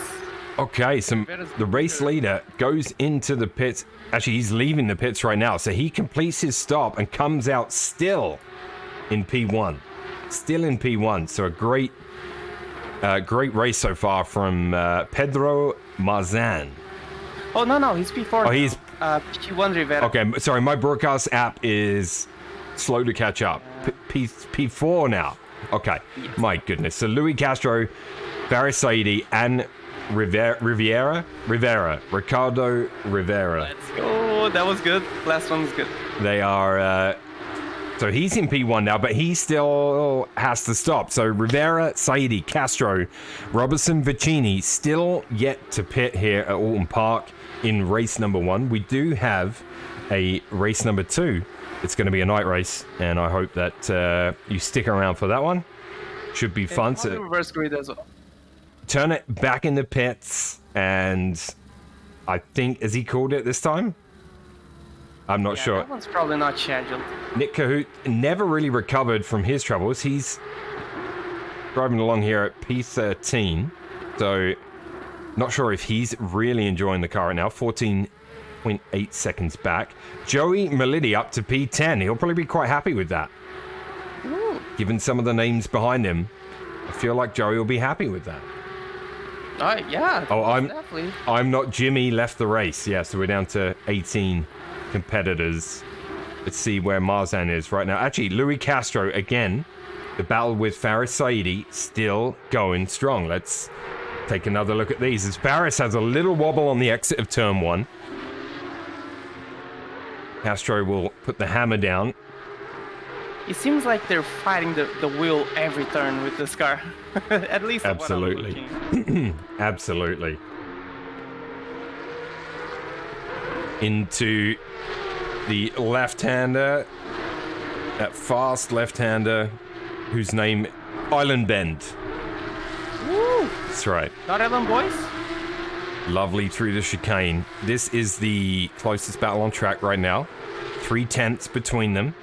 Okay, so the race leader goes into the pits. Actually, he's leaving the pits right now. So he completes his stop and comes out still in P1. Still in P1. So a great race so far from Pedro Marzan. Oh, no, he's P4. Oh, he's... P1 Rivera. Okay, sorry, my broadcast app is slow to catch up. P4 now. Okay, my goodness. So Louis Castro, Faris Saidi, and Ricardo Rivera. Let's go. That was good. Last one was good. They are... So he's in P1 now, but he still has to stop. So Rivera, Saidi, Castro, Robertson, Vicini still yet to pit here at Alton Park in race number one. We do have a race number two. It's going to be a night race, and I hope that you stick around for that one. Should be fun. So reverse grid as well. Turn it back in the pits, and I think, has he called it this time? I'm not sure. That one's probably not scheduled. Nick Cahoot never really recovered from his troubles. He's driving along here at P13. So, not sure if he's really enjoying the car right now. 14.8 seconds back. Joey Melidi up to P10. He'll probably be quite happy with that. Ooh. Given some of the names behind him, I feel like Joey will be happy with that. Yeah. Oh, definitely. I'm not Jimmy left the race. Yeah, so we're down to 18 competitors. Let's see where Marzan is right now. Actually, Louis Castro again. The battle with Faris Saidi still going strong. Let's take another look at these. As Faris has a little wobble on the exit of turn one. Castro will put the hammer down. It seems like they're fighting the wheel every turn with this car. At least Absolutely. Absolutely. Into the left-hander, that fast left-hander whose name Island Bend. Woo! That's right. Not Ellen boys? Lovely through the chicane. This is the closest battle on track right now. 3/10 between them.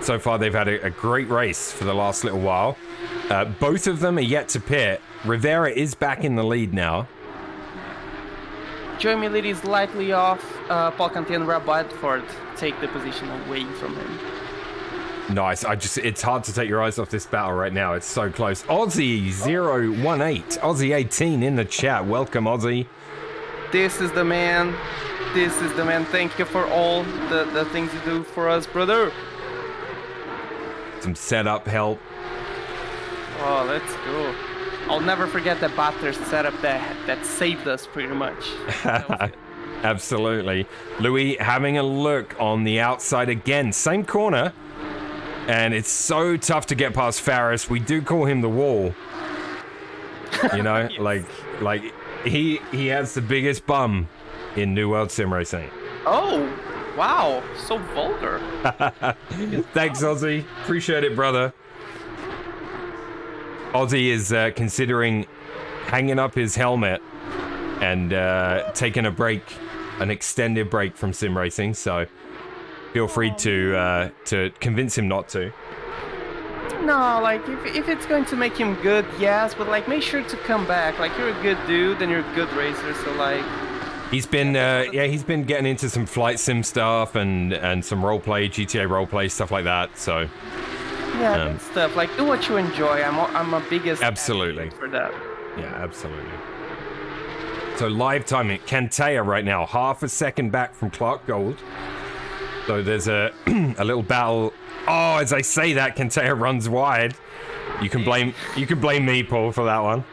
So far, they've had a great race for the last little while. Both of them are yet to pit. Rivera is back in the lead now. Joey Melidi is likely off. Paul Canty and Rob Bedford take the position away from him. Nice. It's hard to take your eyes off this battle right now. It's so close. Aussie018, Aussie18 in the chat. Welcome, Aussie. This is the man. This is the man. Thank you for all the things you do for us, brother. Some setup help. Oh, let's go. I'll never forget that Batter setup that saved us pretty much. That was it. Absolutely. Louis having a look on the outside again. Same corner. And it's so tough to get past Faris. We do call him the wall. You know, Yes. like he has the biggest bum in New World Sim Racing. Oh, wow. So vulgar. Thanks, Aussie. Appreciate it, brother. Aussie is considering hanging up his helmet and taking a break, an extended break from sim racing. So feel free to convince him not to. No, like, if it's going to make him good, yes, but, like, make sure to come back. Like, you're a good dude and you're a good racer, so, like... He's been he's been getting into some flight sim stuff and some roleplay, GTA roleplay, stuff like that. So Yeah, that stuff. Like, do what you enjoy. I'm a biggest Absolutely. advocate for that. yeah, absolutely. So live timing, Kantea right now, half a second back from Clark Gold. So there's a a little battle. Oh, as I say that, Kantea runs wide. You can blame me, Paul, for that one.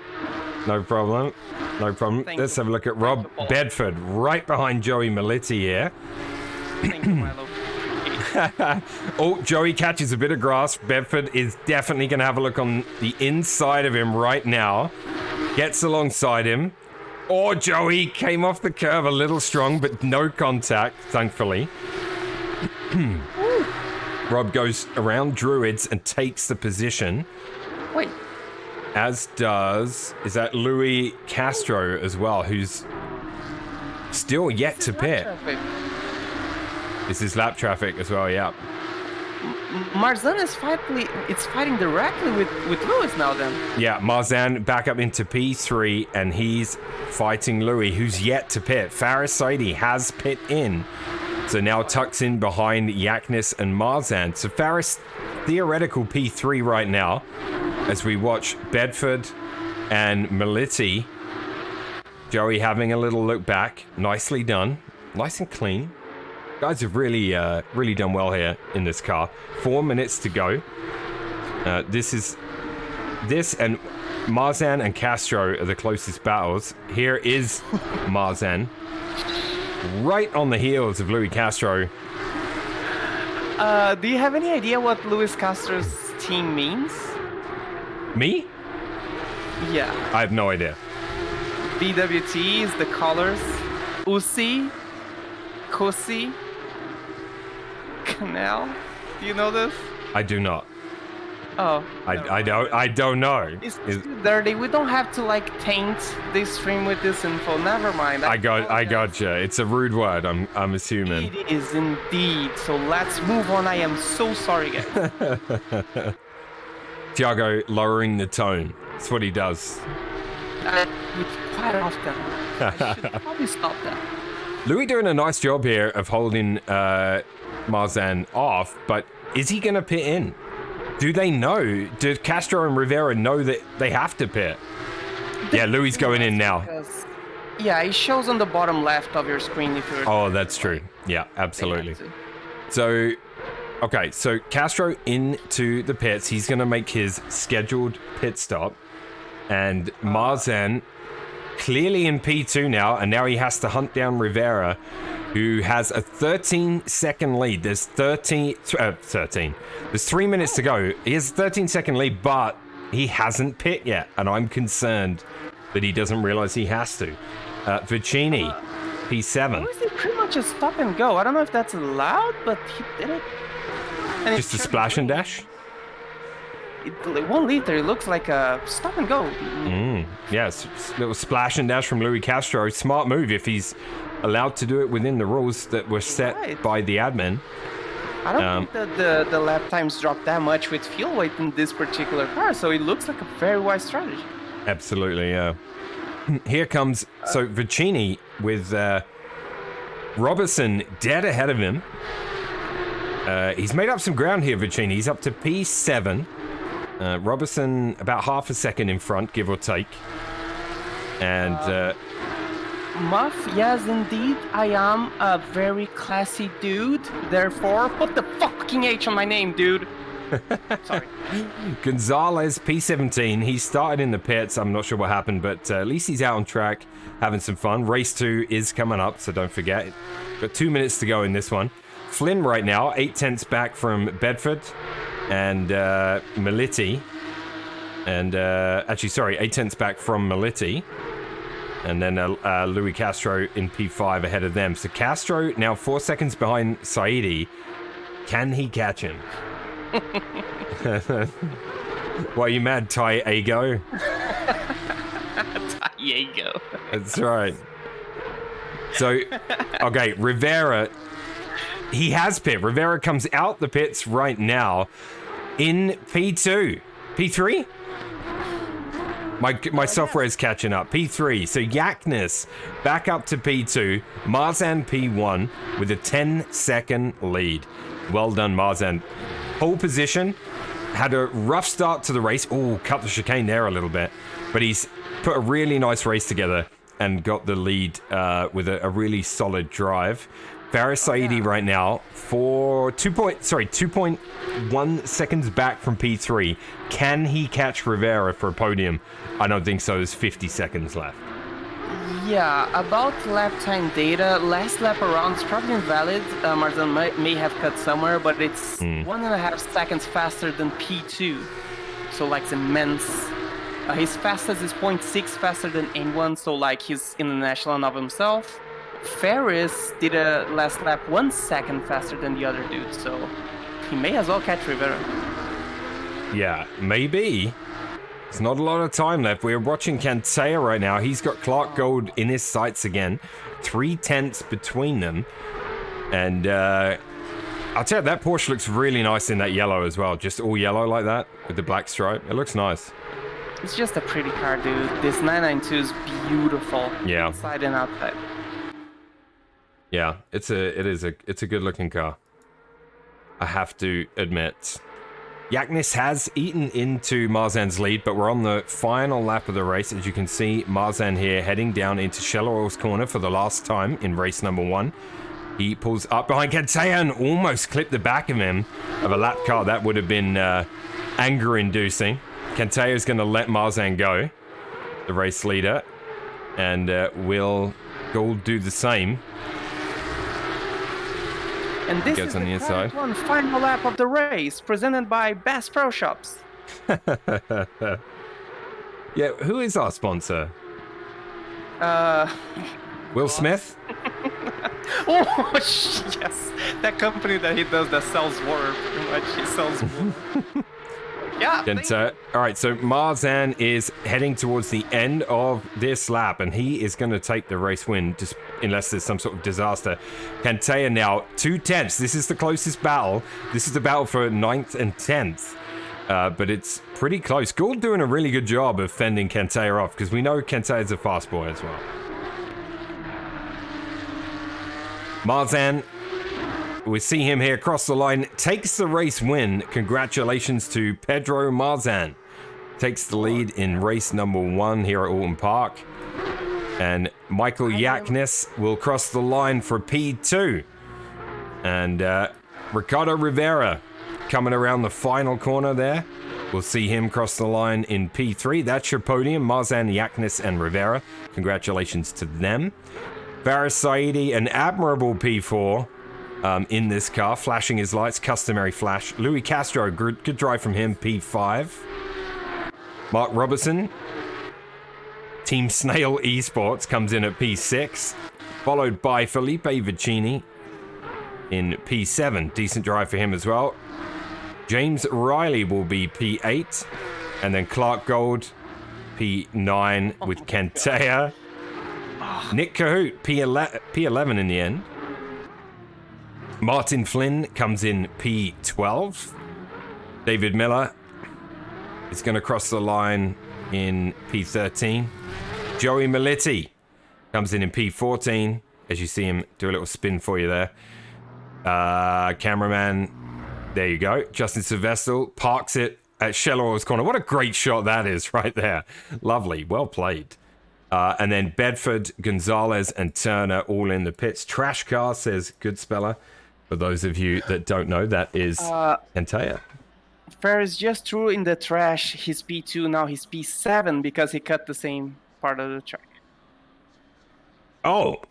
No problem. No problem. Thank Let's you. have a look at Thank Rob you, Paul. Bedford, right behind Joey Melitti here. Thank you, Milo. Oh, Joey catches a bit of grass. Bedford is definitely going to have a look on the inside of him right now. Gets alongside him. Oh, Joey came off the curve a little strong, but no contact, thankfully. Rob goes around Druids and takes the position, Wait, as does, is that Louis Castro as well, who's still yet to pit. traffic. This is lap traffic as well, yeah. Marzan is fighting directly with Lewis now then. Yeah, Marzan back up into P3, and he's fighting Louis, who's yet to pit. Faris Saidi has pit in, so now tucks in behind Yaknis and Marzan. So Faris, theoretical P3 right now, as we watch Bedford and Melitti. Joey having a little look back. Nicely done. Nice and clean. Guys have really done well here in this car. 4 minutes to go. This and Marzan and Castro are the closest battles. Here is Marzan, right on the heels of Louis Castro. Do you have any idea what Luis Castro's team means? Me? Yeah. I have no idea. BWT is the colors. Usi, Kosi, Canal. Do you know this? I do not. Oh. I don't know. It's too dirty. We don't have to like taint this stream with this info. Never mind. I gotcha. It's a rude word, I'm assuming. It is indeed. So let's move on. I am so sorry, guys. Thiago lowering the tone. That's what he does. It's quite often. I should probably stop that. Louis doing a nice job here of holding Marzan off, but is he going to pit in? Do they know? Do Castro and Rivera know that they have to pit? Yeah, Louis going in now. Because, yeah, it shows on the bottom left of your screen if you're... Oh, that's true. Yeah, absolutely. So, okay, so Castro into the pits. He's going to make his scheduled pit stop. And Marzan clearly in P2 now, and now he has to hunt down Rivera, who has a 13-second lead. There's 13. There's 3 minutes to go. He has a 13-second lead, but he hasn't pit yet, and I'm concerned that he doesn't realize he has to. Vicini, P7. Or is it pretty much a stop and go? I don't know if that's allowed, but he did it. And Just a it splash and dash? It 1 liter, it looks like a stop and go. Yes, little splash and dash from Louis Castro. Smart move if he's allowed to do it within the rules that were set Right. by the admin. I don't think that the lap times drop that much with fuel weight in this particular car, so it looks like a very wise strategy. Absolutely, yeah. Here comes, so Vicini with Robertson dead ahead of him. He's made up some ground here, Vicini. He's up to P7. Robertson about half a second in front, give or take. And Muff, yes, indeed, I am a very classy dude. Therefore, put the fucking H on my name, dude. Sorry. Gonzalez, P17. He started in the pits. I'm not sure what happened, but at least he's out on track, having some fun. Race 2 is coming up, so don't forget. Got 2 minutes to go in this one. Flynn right now, 8 tenths back from Bedford and Meliti. And actually, sorry, 8 tenths back from Meliti. And then Louis Castro in P5 ahead of them. So Castro now 4 seconds behind Saidi. Can he catch him? Why are you mad, Ty-Ago? Ty-Ago. That's right. So, okay, Rivera, he has pit. Rivera comes out the pits right now in P2. P3? My software is catching up. P3. So Yaknis back up to P2. Marzan P1 with a 10-second lead. Well done, Marzan. Pole position. Had a rough start to the race. Oh, cut the chicane there a little bit. But he's put a really nice race together and got the lead with a really solid drive. Faris Saidi right now for 2.1 seconds back from P3. Can he catch Rivera for a podium? I don't think so. There's 50 seconds left. Yeah, about lap time data, last lap around is probably invalid. Marzan may have cut somewhere, but it's 1.5 seconds faster than P2. So like it's immense. His fastest is 0.6 faster than anyone, so like he's in the national of himself. Ferris did a last lap 1 second faster than the other dude, so he may as well catch Rivera. Yeah, maybe. There's not a lot of time left. We're watching Cantea right now. He's got Clark Gold in his sights again. 3 tenths between them. And I'll tell you, that Porsche looks really nice in that yellow as well. Just all yellow like that with the black stripe. It looks nice. It's just a pretty car, dude. This 992 is beautiful. Yeah. Inside and outside. Yeah, it's a good looking car. I have to admit. Yaknis has eaten into Marzan's lead, but we're on the final lap of the race. As you can see, Marzan here heading down into Shell Oil's corner for the last time in race number 1. He pulls up behind Cantea and almost clipped the back of him of a lap car. That would have been anger-inducing. Cantea is going to let Marzan go, the race leader, and will Gold do the same. And this Gets is on the inside. one final lap of the race, presented by Bass Pro Shops. Yeah, who is our sponsor? Will Smith? Oh, yes. That company that he does that sells water, pretty much. He sells water. Yeah. And, all right, so Marzan is heading towards the end of this lap, and he is going to take the race win, just unless there's some sort of disaster. Cantea now 2 tenths. This is the closest battle. This is the battle for 9th and 10th. But it's pretty close. Gould doing a really good job of fending Cantea off, because we know Cantea is a fast boy as well. Marzan, we see him here across the line, takes the race win. Congratulations to Pedro Marzan. Takes the lead in race number 1 here at Alton Park. And Michael Yaknis will cross the line for P2. And Ricardo Rivera coming around the final corner there. We'll see him cross the line in P3. That's your podium, Marzan, Yaknis, and Rivera. Congratulations to them. Faris Saidi, an admirable P4 in this car, flashing his lights, customary flash. Louis Castro, good drive from him, P5. Mark Robertson, Team Snail Esports, comes in at P6, followed by Felipe Vicini in P7. Decent drive for him as well. James Riley will be P8, and then Clark Gold, P9 with Cantea. Nick Cahoot, P11 in the end. Martin Flynn comes in P12. David Miller is going to cross the line in P13. Joey Meliti comes in P14, as you see him do a little spin for you there. Cameraman, there you go. Justin Sylvester parks it at Shellor's corner. What a great shot that is right there. Lovely. Well played. And then Bedford, Gonzalez, and Turner all in the pits. Trash car, says Good Speller. For those of you that don't know, that is Antea. Ferris just threw in the trash his P2, now his P7 because he cut the same part of the track. Oh.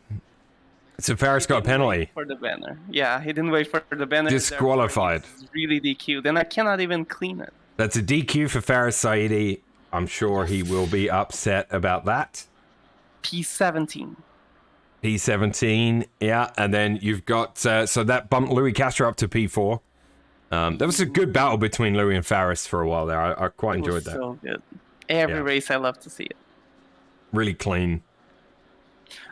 So Ferris got a penalty. For the banner. Yeah, he didn't wait for the banner. Disqualified. It's really DQ'd, and I cannot even clean it. That's a DQ for Faris Saidi. I'm sure he will be upset about that. P17. P17, yeah. And then you've got... so that bumped Louis Castro up to P4. There was a good battle between Louis and Faris for a while there. I quite enjoyed that. So good. Every race, I love to see it. Really clean.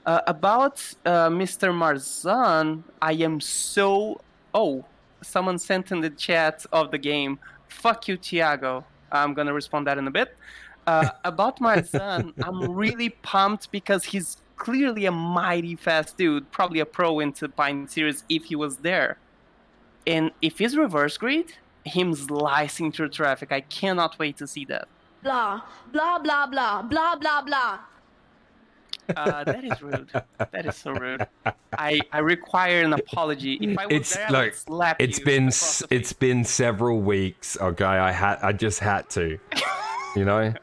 About Mr. Marzan, I am so... Oh, someone sent in the chat of the game, fuck you, Thiago. I'm going to respond that in a bit. About Marzan, I'm really pumped because he's clearly a mighty fast dude, probably a pro into Pine Series if he was there. And if he's reverse grid, him slicing through traffic, I cannot wait to see that. Blah, blah, blah, blah, blah, blah, blah. That is rude. That is so rude. I require an apology. If I was there, I would slap it's you been across the it's been several weeks. Okay, I just had to, you know.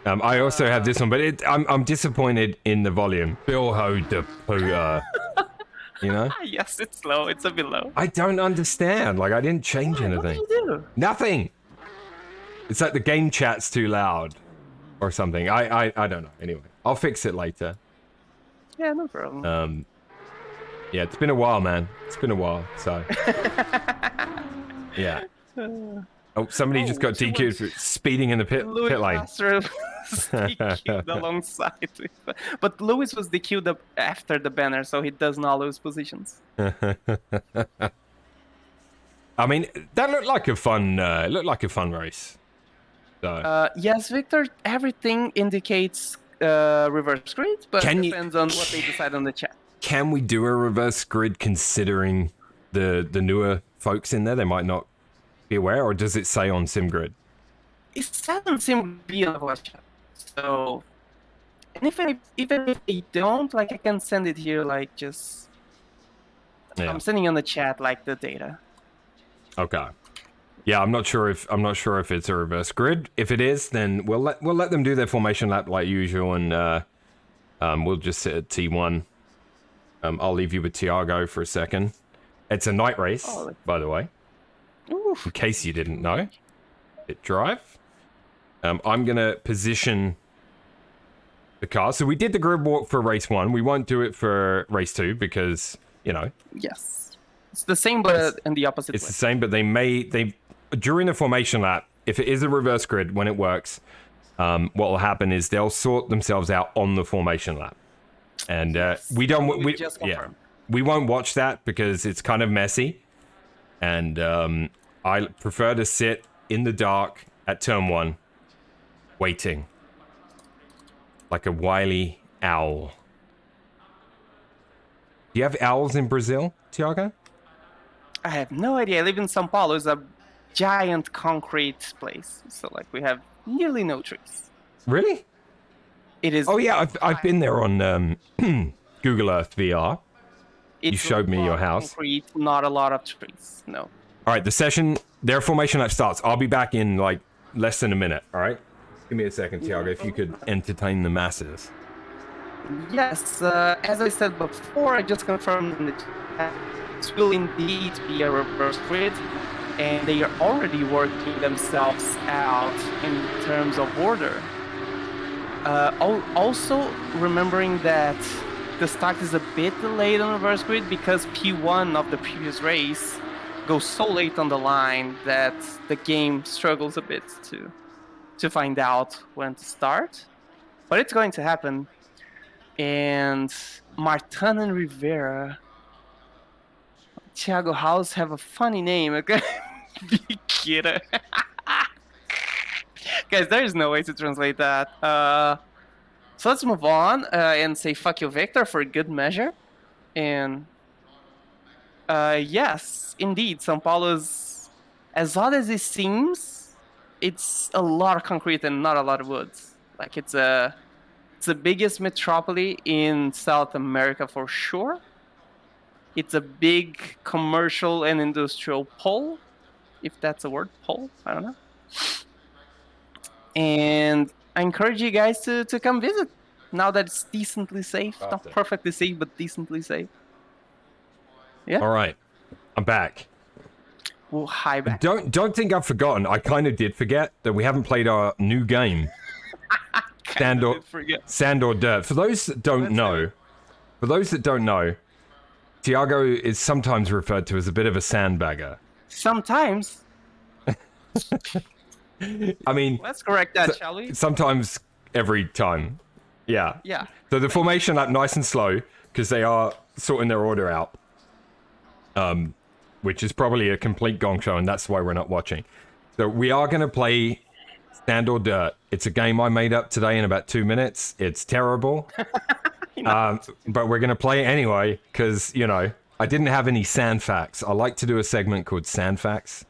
I also have this one, but I'm disappointed in the volume. Bill Ho de Pooter. You know? Yes, it's low. It's a bit low. I don't understand. Like I didn't change anything. What do you do? Nothing. It's like the game chat's too loud, or something. I don't know. Anyway, I'll fix it later. Yeah, no problem. Yeah, it's been a while, man. It's been a while. So. Yeah. Oh, somebody just got DQ'd for speeding in the pit lane. Castro was DQ'd alongside. But Lewis was DQ'd after the banner, so he does not lose positions. I mean, that looked like a fun race. So. Yes, Victor. Everything indicates reverse grid, but it depends on what they decide on the chat. Can we do a reverse grid considering the newer folks in there? They might not be aware, or does it say on SimGrid? It doesn't seem to be on the voice chat. So, and even if they don't, like I can send it here, like just. Yeah. I'm sending on the chat like the data. Okay. Yeah, I'm not sure if it's a reverse grid. If it is, then we'll let them do their formation lap like usual, and we'll just sit at T1. I'll leave you with Thiago for a second. It's a night race, by the way. Oof. In case you didn't know. Pit drive. I'm gonna position the car. So we did the grid walk for race 1. We won't do it for race 2 because, you know. Yes. It's the same, but in the opposite way. It's the same, but they during the formation lap, if it is a reverse grid, when it works, what will happen is they'll sort themselves out on the formation lap. And we won't watch that because it's kind of messy. And I prefer to sit in the dark at turn 1, waiting. Like a wily owl. Do you have owls in Brazil, Thiago? I have no idea. I live in São Paulo. It's a giant concrete place. So, like, we have nearly no trees. Really? It is... Oh, yeah, I've been there on Google Earth VR. You showed me your house. Concrete, not a lot of trees, no. All right, their formation lap starts. I'll be back in, like, less than a minute, all right? Give me a second, Thiago, if you could entertain the masses. Yes, as I said before, I just confirmed in the chat, it will indeed be a reverse grid, and they are already working themselves out in terms of order. Also, remembering that the start is a bit delayed on reverse grid because P1 of the previous race goes so late on the line that the game struggles a bit to find out when to start. But it's going to happen. And Martin and Rivera, Thiago House have a funny name. Okay? Biqueira. Guys, there is no way to translate that. So let's move on and say fuck you, Victor, for good measure. And Yes, indeed. São Paulo is, as odd as it seems, it's a lot of concrete and not a lot of woods. Like it's the biggest metropolis in South America for sure. It's a big commercial and industrial pole, if that's a word, pole. I don't know. And I encourage you guys to come visit now that it's decently safe. Not perfectly safe, but decently safe. Yeah. All right, I'm back. Well, hi back. Don't think I've forgotten. I kind of did forget that we haven't played our new game. Sand or Dirt. For those that don't know, Tiago is sometimes referred to as a bit of a sandbagger. Sometimes. I mean, Let's correct that, shall we? sometimes every time. Yeah. Yeah. So the formation up nice and slow because they are sorting their order out. Which is probably a complete gong show, and that's why we're not watching. So we are going to play Sand or Dirt. It's a game I made up today in about 2 minutes. It's terrible. But we're going to play it anyway because, you know, I didn't have any sand facts. I like to do a segment called Sand Facts.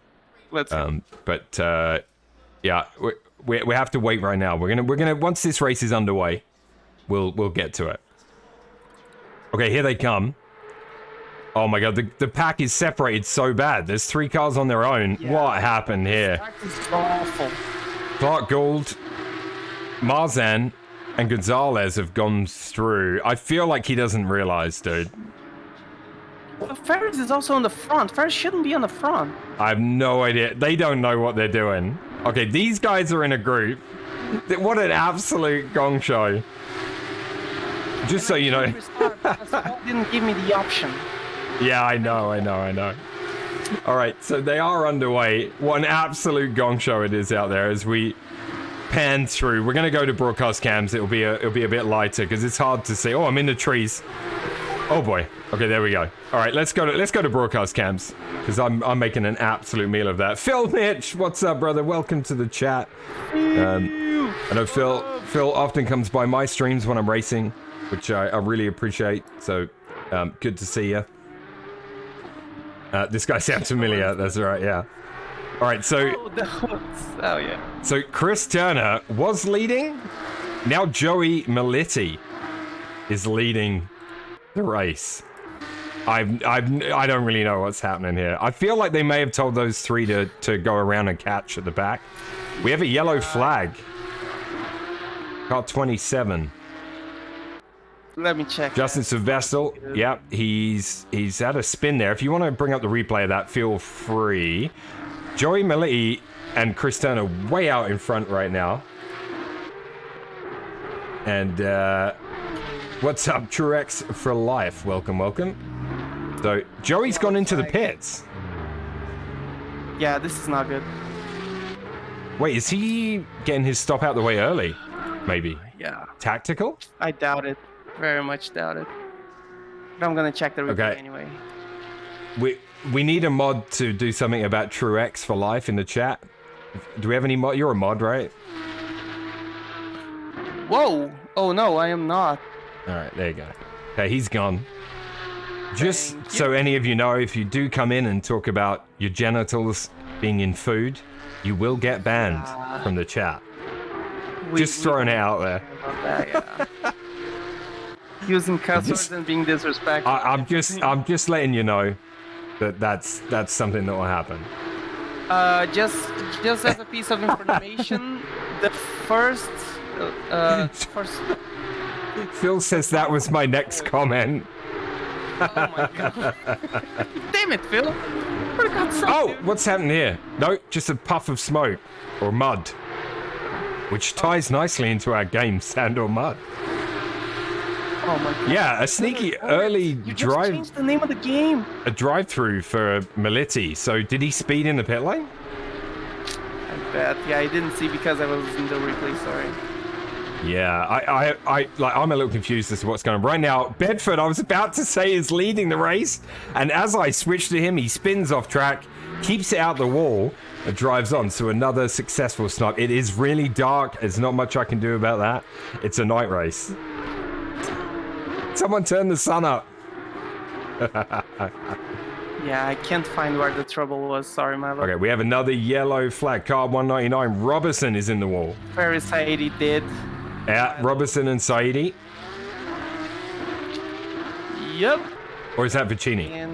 Let's Yeah, we have to wait right now. We're gonna once this race is underway, we'll get to it. Okay, here they come. Oh my god, the pack is separated so bad. There's 3 cars on their own. Yeah. What happened here? This is awful. Clark Gould, Marzan, and Gonzalez have gone through. I feel like he doesn't realize, dude. But Ferris is also on the front. Ferris shouldn't be on the front. I have no idea. They don't know what they're doing. Okay, these guys are in a group. What an absolute gong show. Just so you know. Didn't give me the option. Yeah, I know. All right, so they are underway. What an absolute gong show it is out there as we pan through. We're going to go to broadcast cams. It'll be a bit lighter because it's hard to see. Oh, I'm in the trees. Oh boy. Okay, there we go. All right, let's go to broadcast cams because I'm making an absolute meal of that. Phil Mitch, what's up, brother? Welcome to the chat. I know Phil often comes by my streams when I'm racing, which I really appreciate. So good to see you. This guy sounds familiar. That's right. Yeah. All right. So. Oh yeah. So Chris Turner was leading. Now Joey Melitti is leading the race. I don't really know what's happening here. I feel like they may have told those 3 to go around and catch at the back. We have a yellow flag. Car 27. Let me check. Justin Sylvester. Yep, he's had a spin there. If you want to bring up the replay of that, feel free. Joey Melitti and Chris Turner way out in front right now. And what's up, Truex for life? Welcome. So Joey's gone into the pits. Yeah, this is not good. Wait, is he getting his stop out the way early? Maybe. Yeah. Tactical? I doubt it. Very much doubt it. But I'm gonna check the replay Okay. anyway. We need a mod to do something about Truex for life in the chat. Do we have any mod? You're a mod, right? Whoa! Oh no, I am not. All right, there you go. Okay, he's gone. Just so any of you know, if you do come in and talk about your genitals being in food, you will get banned from the chat. Just throwing it out there. That, yeah. Using cuss words and being disrespectful. I'm just letting you know that that's something that will happen. Just as a piece of information, the first. Phil says that was my next comment. Oh my god! Damn it, Phil! For God's sake, Oh, dude. what's happened here? No, just a puff of smoke or mud, which ties nicely into our game, Sand or Mud. Oh my god! Yeah, a sneaky early You just changed the name of the game. a drive-through for Melitti. So did he speed in the pit lane? I bet. Yeah, I didn't see because I was in the replay. Sorry. Yeah, I'm a little confused as to what's going on. Right now, Bedford, I was about to say, is leading the race. And as I switch to him, he spins off track, keeps it out the wall, and drives on. So another successful snipe. It is really dark. There's not much I can do about that. It's a night race. Someone turn the sun up. Yeah, I can't find where the trouble was. Sorry, Milo. Okay, we have another yellow flag. Car 199. Robertson is in the wall. Ferris Saidi did. Out. Robertson and Saidi. Yep. Or is that Vicini? And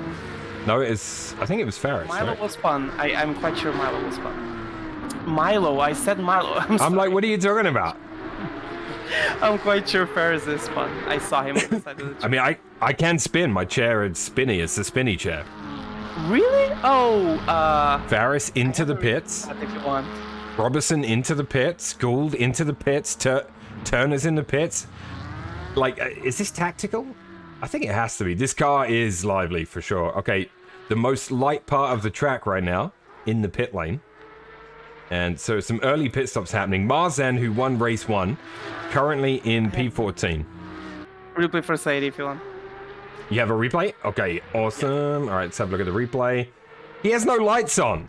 No, it's. I think it was Ferris. Milo right? was spun. I'm quite sure Milo was spun. Milo, I said Milo. I'm like, what are you talking about? I'm quite sure Ferris is spun. I saw him on the side of the I mean, I can spin. My chair is spinny. It's the spinny chair. Really? Oh, Ferris into the pits. if you want. Robertson into the pits. Gould into the pits. Turner's in the pits. Like, is this tactical? I think it has to be. This car is lively for sure. Okay, the most light part of the track right now in the pit lane. And so some early pit stops happening. Marzan, who won race 1, currently in P14. Replay for Saidi if you want. You have a replay? Okay, awesome. All right, let's have a look at the replay. He has no lights on.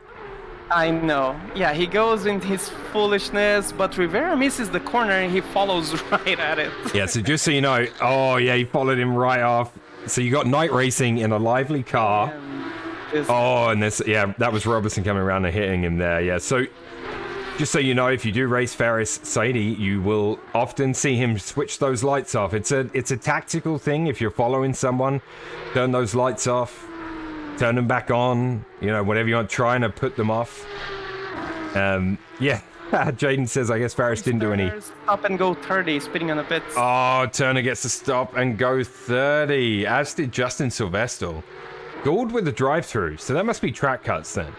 I know. Yeah, he goes in his foolishness, but Rivera misses the corner and he follows right at it. Yeah, so just so you know, oh yeah, he followed him right off. So you got night racing in a lively car. Oh, and this, yeah, that was Robertson coming around and hitting him there. Yeah, so just so you know, if you do race Ferris Saidi, you will often see him switch those lights off. It's a tactical thing. If you're following someone, turn those lights off, turn them back on. You know, whatever you want, trying to put them off. Yeah. Jaden says, I guess Ferris didn't do any. Stop and go 30, spinning on the pits. Oh, Turner gets to stop and go 30, as did Justin Silvestre. Gould with the drive-through, so that must be track cuts then.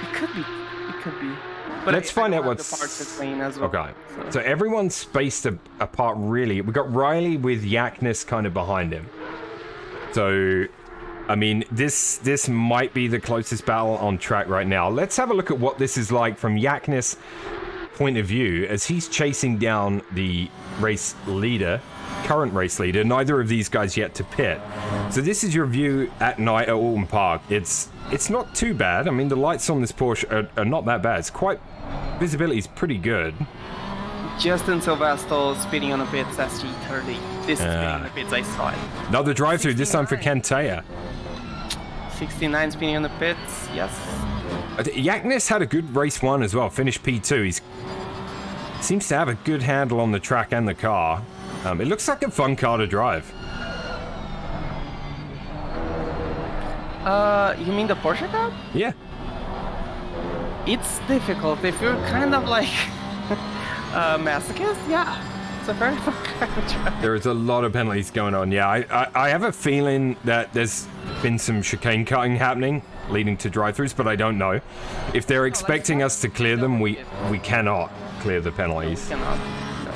It could be. It could be. But Let's find out what's... The parts are clean as well. Okay, so everyone's spaced apart really. We've got Riley with Yaknis kind of behind him. So, I mean, this might be the closest battle on track right now. Let's have a look at what this is like from Yaknis' point of view as he's chasing down the race leader, current race leader. Neither of these guys yet to pit. So this is your view at night at Alton Park. It's not too bad. I mean, the lights on this Porsche are not that bad. It's quite... Visibility is pretty good. Justin Silvestre speeding on the pits, SG30. This is speeding on the pits, I saw it. Another drive-through, this time for Kentea. 69 speeding on the pits, yes. Yaknis had a good race 1 as well, finished P2. He seems to have a good handle on the track and the car. It looks like a fun car to drive. You mean the Porsche car? Yeah. It's difficult. If you're kind of like masochist, yeah. It's a very fun car to drive. There is a lot of penalties going on. Yeah, I have a feeling that there's been some chicane cutting happening leading to drive-throughs, but I don't know. If they're expecting us to clear them, we cannot clear the penalties. Cannot. No.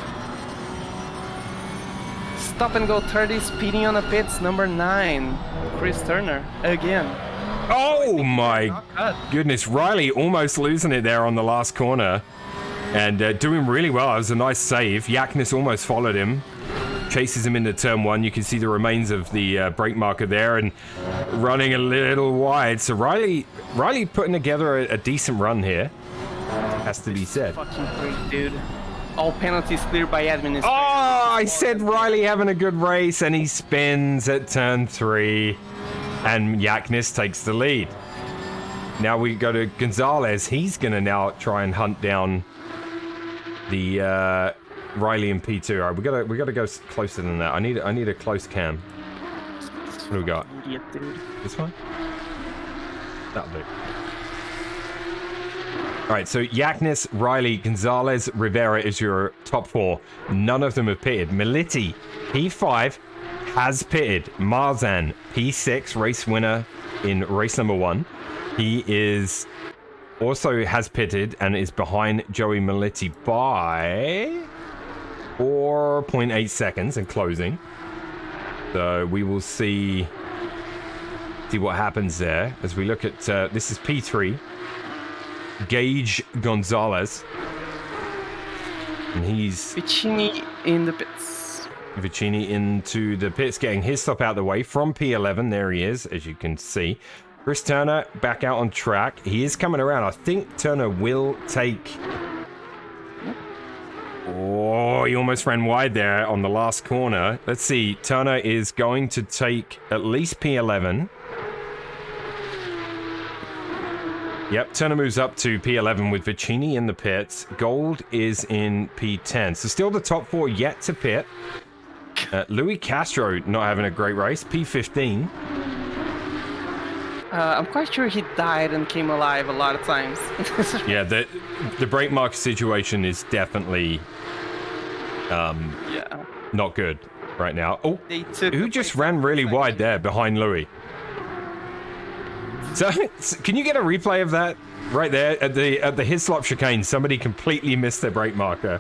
Stop and go 30 speeding on the pits, number 9. Chris Turner again. Oh my goodness, Riley almost losing it there on the last corner and doing really well. It was a nice save. Yaknis almost followed him, chases him into turn 1. You can see the remains of the brake marker there and running a little wide. So Riley putting together a decent run here, has to be said. Fucking great, dude. All penalties cleared by administration. Oh, I said Riley having a good race and he spins at turn 3. And Yaknis takes the lead. Now we go to Gonzalez. He's going to now try and hunt down the Riley in P2. All right, we got to go closer than that. I need a close cam. What do we got? Idiot, dude. This one? That'll do. All right, so Yaknis, Riley, Gonzalez, Rivera is your top 4. None of them have pitted. Militi, P5. Has pitted. Marzan, P6, race winner in race number 1. He is also has pitted and is behind Joey Militi by 4.8 seconds and closing. So we will see what happens there as we look at this is P3. Gage Gonzalez. And he's Vicini in the pits. Vicini into the pits, getting his stop out of the way from P11. There he is, as you can see. Chris Turner back out on track. He is coming around. I think Turner will take Oh, he almost ran wide there on the last corner. Let's see. Turner is going to take at least P11. Yep, Turner moves up to P11 with Vicini in the pits. Gold is in P10. So still the top 4 yet to pit. Louis Castro not having a great race. P15. I'm quite sure he died and came alive a lot of times. Yeah, the brake mark situation is definitely Yeah. not good right now. Oh, They took who the just brake ran really section. wide there behind Louis? So, can you get a replay of that right there at the Hislop chicane? Somebody completely missed their brake marker.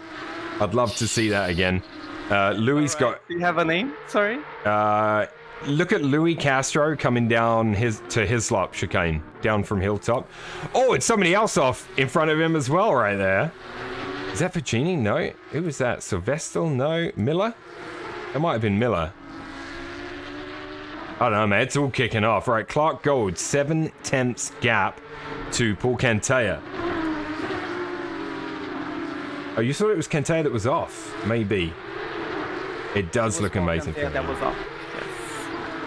I'd love to see that again. Louis Do you have a name? Sorry. got. Look at Louis Castro coming down to Hislop chicane, down from Hilltop. Oh, it's somebody else off in front of him as well, right there. Is that Vicini? No. Who was that? Sylvester? No. Miller? It might have been Miller. I don't know, man. It's all kicking off. Right, Clark Gold, 7/10 gap to Paul Cantea. Oh, you thought it was Cantea that was off? Maybe. It does look amazing. Yeah, that was off. Yes.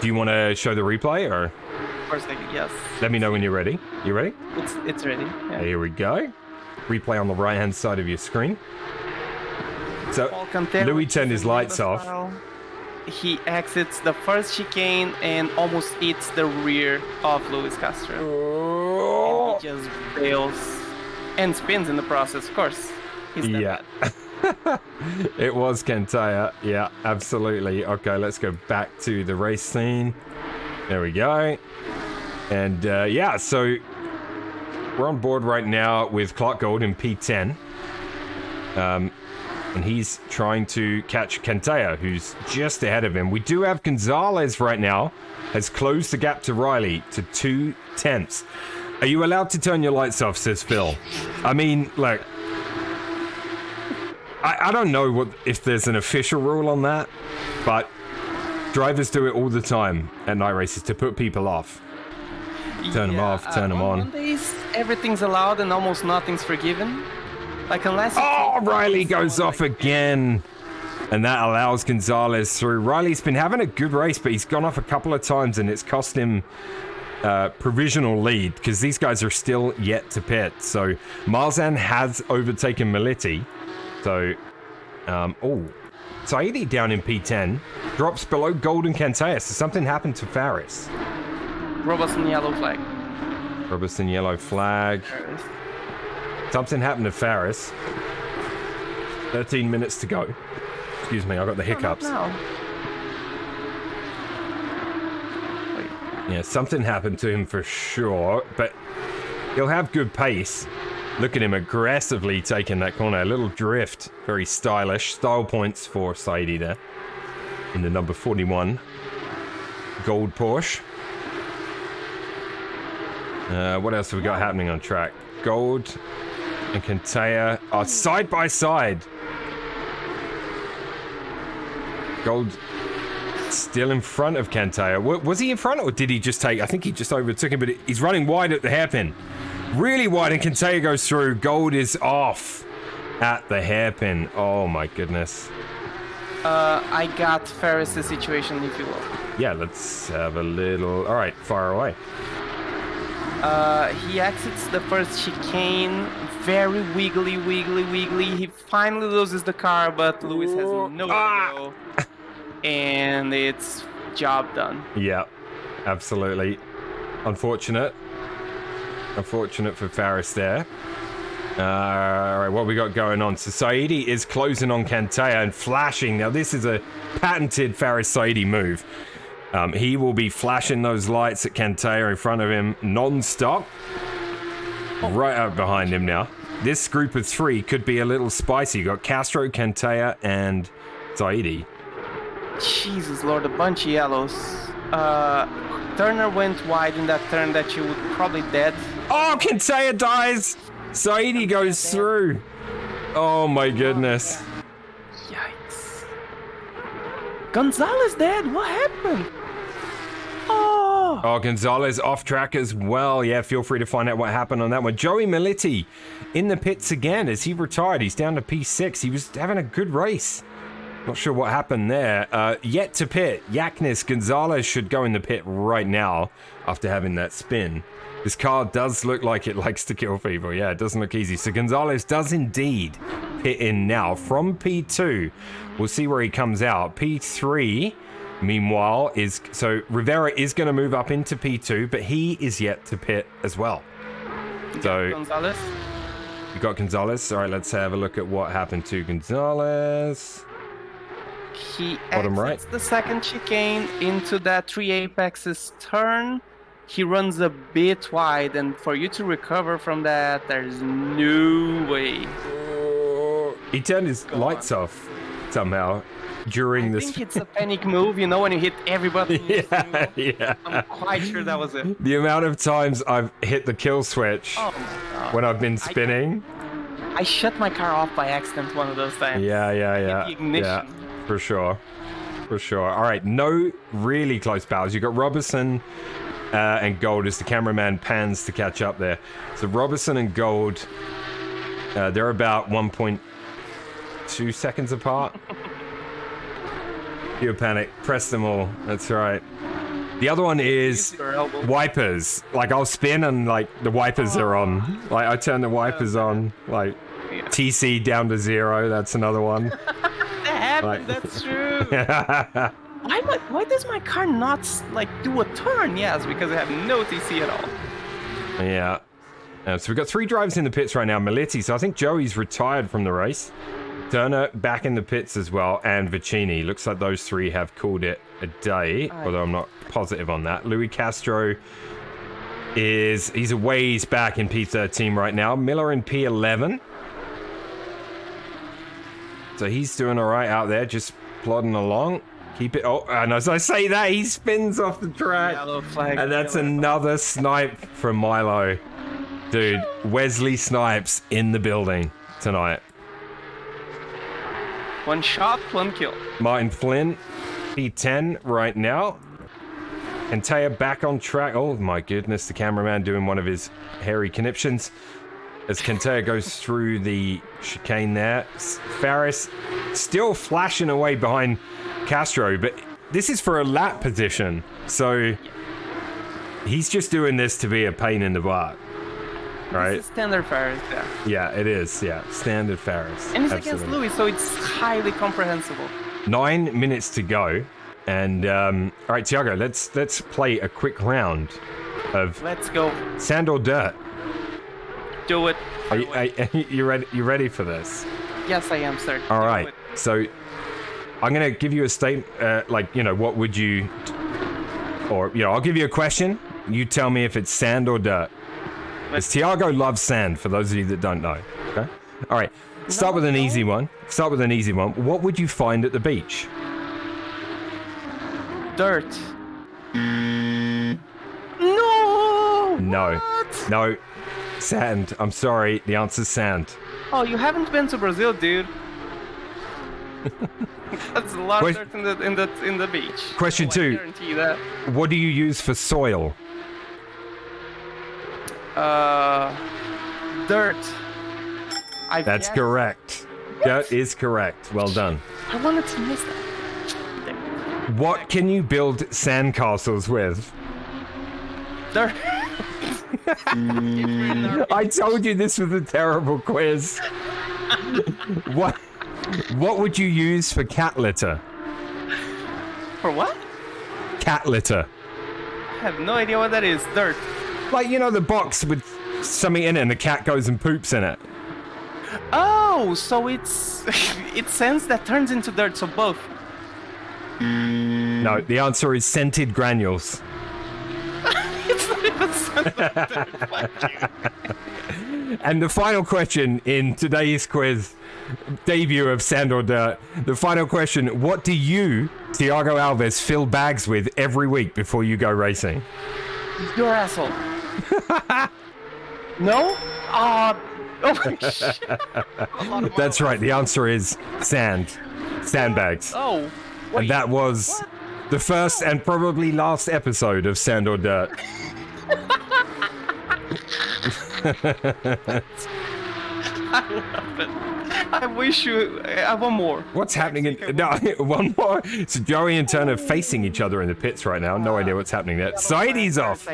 Do you want to show the replay, or Of course, yes. let me know when you're ready? You ready? It's ready. Yeah. Here we go. Replay on the right-hand side of your screen. So, Paul Cantea Louis is turned his in lights off. style. He exits the first chicane and almost hits the rear of Louis Castro. Oh. He just bails and spins in the process, of course. He's that Yeah. bad. It was Cantea. Yeah, absolutely. Okay, let's go back to the race scene. There we go. And yeah, so we're on board right now with Clark Gold in P10. And he's trying to catch Cantea, who's just ahead of him. We do have Gonzalez right now, has closed the gap to Riley to 2/10. Are you allowed to turn your lights off, says Phil? I mean, like, I don't know if there's an official rule on that, but drivers do it all the time at night races to put people off. Turn them off, turn them on. Mondays, everything's allowed and almost nothing's forgiven. Like, unless... Oh, Riley goes off again. And that allows Gonzalez through. Riley's been having a good race, but he's gone off a couple of times, and it's cost him provisional lead because these guys are still yet to pit. So Marzan has overtaken Meliti. So, Saidi down in P10 drops below Golden Cantea. So something happened to Faris. Robertson yellow flag. Robertson yellow flag. Something happened to Faris. 13 minutes to go. Excuse me, I got the hiccups. No. Yeah, something happened to him for sure, but he'll have good pace. Look at him aggressively taking that corner. A little drift. Very stylish. Style points for Saidi there. In the number 41. Gold Porsche. What else have we got happening on track? Gold and Cantea are side by side. Gold still in front of Cantea. Was he in front or did he just take... I think he just overtook him, but he's running wide at the hairpin. Really wide, and Cantea goes through. Gold is off at the hairpin. Oh my goodness. I got Ferris's situation, if you will. Yeah, let's have a little... All right, fire away. He exits the first chicane, very wiggly. He finally loses the car, but Lewis has nowhere to go. And it's job done. Yeah, absolutely. Unfortunate. Unfortunate for Faris there. All right, what we got going on? So Saidi is closing on Cantea and flashing. Now, this is a patented Faris Saidi move. He will be flashing those lights at Cantea in front of him non-stop. Right up behind him now. This group of three could be a little spicy. You got Castro, Cantea, and Saidi. Jesus Lord, a bunch of yellows. Turner went wide in that turn that you would probably dead. Oh, Cantea dies! Saidi goes through. Oh my goodness. Yikes. Gonzalez dead? What happened? Oh! Oh, Gonzalez off track as well. Yeah, feel free to find out what happened on that one. Joey Melitti in the pits again as he retired. He's down to P6. He was having a good race. Not sure what happened there. Yet to pit. Yaknis Gonzalez should go in the pit right now after having that spin. This car does look like it likes to kill people. Yeah, it doesn't look easy. So Gonzalez does indeed pit in now from P2. We'll see where he comes out. P3, meanwhile, is... So Rivera is going to move up into P2, but he is yet to pit as well. So Gonzalez. You got Gonzalez. All right, let's have a look at what happened to Gonzalez. He Bottom exits right. the second chicane into that 3 apexes turn. He runs a bit wide, and for you to recover from that, there's no way. He turned his lights off somehow during I this. think it's a panic move, you know, when you hit every button. Yeah. I'm quite sure that was it. The amount of times I've hit the kill switch Oh my god. when I've been spinning. I shut my car off by accident one of those times. Yeah. The ignition. Yeah, for sure. For sure. All right, no really close battles. You got Robertson and Gold as the cameraman pans to catch up there. So Robertson and Gold, they're about 1.2 seconds apart. Pure panic. Press them all. That's right. The other one is Use your elbow. wipers. Like I'll spin and like the wipers are on. Like I turn the wipers on. Like Yeah. TC down to 0. That's another one. That Like- happened, that's true. Why does my car not like do a turn? Yes, because I have no TC at all. Yeah. So we've got 3 drivers in the pits right now. Melitti. So I think Joey's retired from the race. Turner back in the pits as well. And Vicini. Looks like those 3 have called it a day. Although I'm not positive on that. Louis Castro he's a ways back in P13 right now. Miller in P11. So he's doing all right out there. Just plodding along. Keep it. Oh, and as I say that, he spins off the track. Yellow flag. And that's yellow. another snipe from Milo. Dude, Wesley Snipes in the building tonight. 1 shot, 1 kill. Martin Flynn, P10 right now. And Taya back on track. Oh my goodness, the cameraman doing one of his hairy conniptions. As Kentaya goes through the chicane there. Farris still flashing away behind Castro, but this is for a lap position. So he's just doing this to be a pain in the butt. Right? This is standard Ferris, yeah. Yeah, it is. Yeah, standard Farris. And it's Absolutely. against Louis, so it's highly comprehensible. 9 minutes to go. And all right, Tiago, let's play a quick round of Let's go. sand or dirt. Do it. You ready? You ready for this? Yes, I am, sir. All Do right. it. So I'm gonna give you a statement. Like, you know, what would you? Or I'll give you a question. You tell me if it's sand or dirt. Because Tiago loves sand. For those of you that don't know. Okay. All right. Start with an easy one. Start with an easy one. What would you find at the beach? Dirt. No! No. What? No. Sand. I'm sorry. The answer's sand. Oh, you haven't been to Brazil, dude. That's a lot of Wait. dirt in the beach. Question I 2. guarantee you that. What do you use for soil? Dirt. That's correct. Dirt is correct. Well done. I wanted to miss that. What can you build sandcastles with? Dirt. I told you this was a terrible quiz. What would you use for cat litter? For what? Cat litter. I have no idea what that is. Dirt. Like, the box with something in it and the cat goes and poops in it. Oh, so it's sand that turns into dirt. So both. No, the answer is scented granules. It's not even sand. And the final question in today's quiz, debut of Sand or Dirt. The final question, what do you, Tiago Alves, fill bags with every week before you go racing? Your asshole. No? Oh my shit. That's right, the answer is sand. Sandbags. Oh. Wait, And that was The first and probably last episode of Sand or Dirt. I love it. I wish you. I want more. What's happening in... No, one more. So Joey and Turner facing each other in the pits right now. No idea what's happening there. Sidey's off.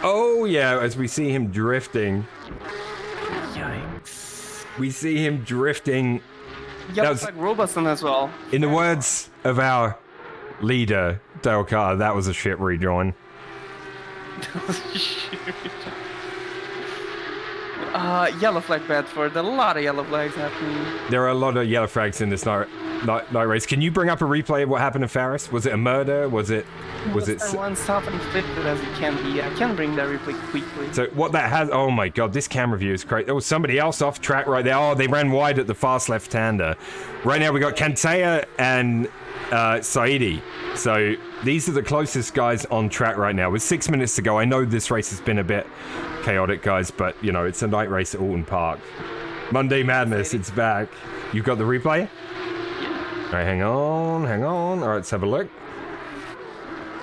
Oh, yeah, as we see him drifting. Yikes. We see him drifting. Yep, it's like Robertson as well. In the words of our leader, Dale Carr, that was a shit rejoin. Yellow flag Bedford. A lot of yellow flags happening. There are a lot of yellow flags in this night race. Can you bring up a replay of what happened to Ferris? Was it a murder? Was it? One stop and flipped it as it can be. I can bring that replay quickly. So what that has? Oh my god, this camera view is crazy. There was somebody else off track right there. Oh, they ran wide at the fast left-hander. Right now we got Kanteya and Saidi. So these are the closest guys on track right now. With 6 minutes to go, I know this race has been a bit chaotic, guys, but you know it's a night race at Alton Park. Monday Madness, it's back. You got the replay? Yeah. All right, hang on. All right, let's have a look.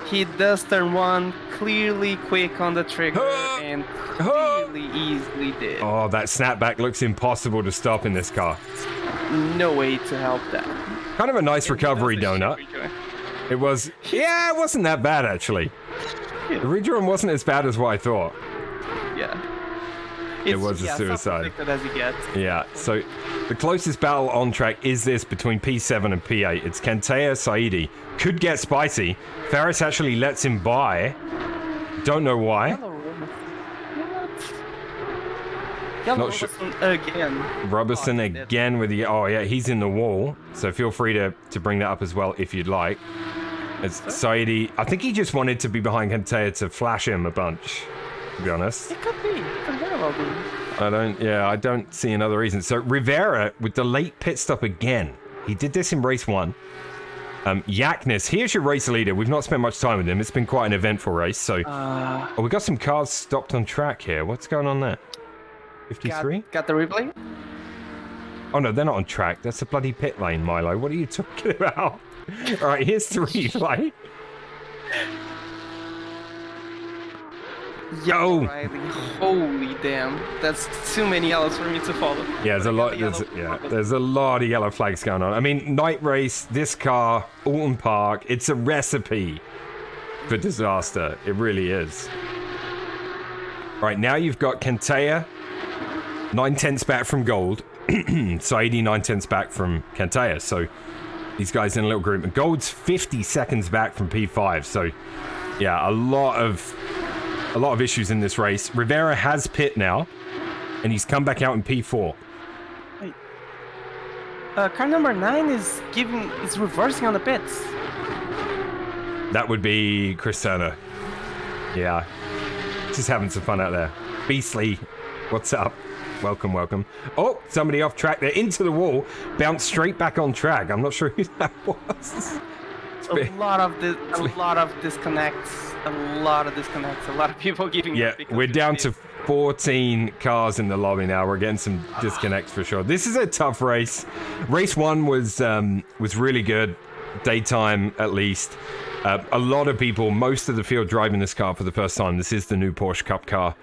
He does turn one clearly quick on the trigger and clearly easily did. Oh, that snapback looks impossible to stop in this car. No way to help that. Kind of a nice recovery, Donut. It was, yeah, it wasn't that bad actually. Yeah. The rejoin wasn't as bad as what I thought. Yeah. It was a suicide. As it gets. Yeah, so the closest battle on track is this between P7 and P8. It's Kanteya Saidi. Could get spicy. Ferris actually lets him by. Don't know why. Not sure. Again. Robertson again with the... Oh, yeah, he's in the wall. So feel free to bring that up as well if you'd like. It's Saidi. I think he just wanted to be behind Kanteya to flash him a bunch, to be honest. It could be. It could very well be. I don't see another reason. So Rivera with the late pit stop again. He did this in race 1. Yaknis, here's your race leader. We've not spent much time with him. It's been quite an eventful race. So, we got some cars stopped on track here. What's going on there? 53? Got the replay? Oh no, they're not on track. That's a bloody pit lane, Milo. What are you talking about? All right, here's the replay. Yo, Riley. Holy damn, that's too many yellows for me to follow. Yeah, there's a lot of yellow flags going on. I mean, night race, this car, Alton Park, it's a recipe for disaster. It really is. Right, now you've got Kanteya, 9/10 back from gold. Saidi 9/10 back from Kanteya. So these guys in a little group. And gold's 50 seconds back from P5. So yeah, a lot of issues in this race. Rivera has pit now, and he's come back out in P4. Wait. Car number 9 is reversing on the pits. That would be Chris Turner. Yeah. Just having some fun out there. Beastly, what's up? Welcome. Oh, somebody off track. They're into the wall. Bounced straight back on track. I'm not sure who that was. A lot of disconnects. A lot of people giving up. Yeah, we're down to 14 cars in the lobby now. We're getting some disconnects for sure. This is a tough race. Race 1 was really good. Daytime, at least. A lot of people, most of the field driving this car for the first time. This is the new Porsche Cup car.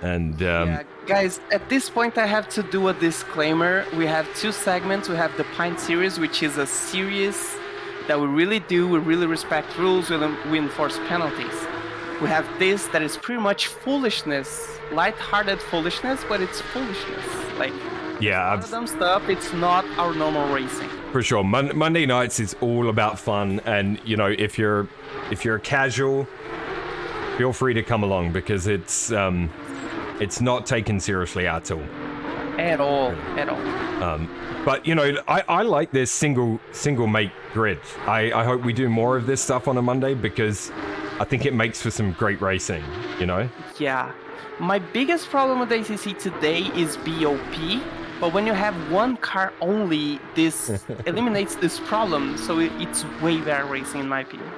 And yeah, guys, at this point I have to do a disclaimer. We have 2 segments. We have the Pint Series, which is a series that we really respect rules, we enforce penalties. We have this that is pretty much foolishness, light-hearted foolishness, but it's foolishness. Like, yeah, dumb stuff. It's not our normal racing. For sure, Monday nights is all about fun, and you know, if you're a casual, feel free to come along because it's not taken seriously at all. At all. But you know, I like this single make grid. I hope we do more of this stuff on a Monday because I think it makes for some great racing, you know? Yeah. My biggest problem with ACC today is BOP, but when you have one car only, this eliminates this problem, so it's way better racing in my opinion.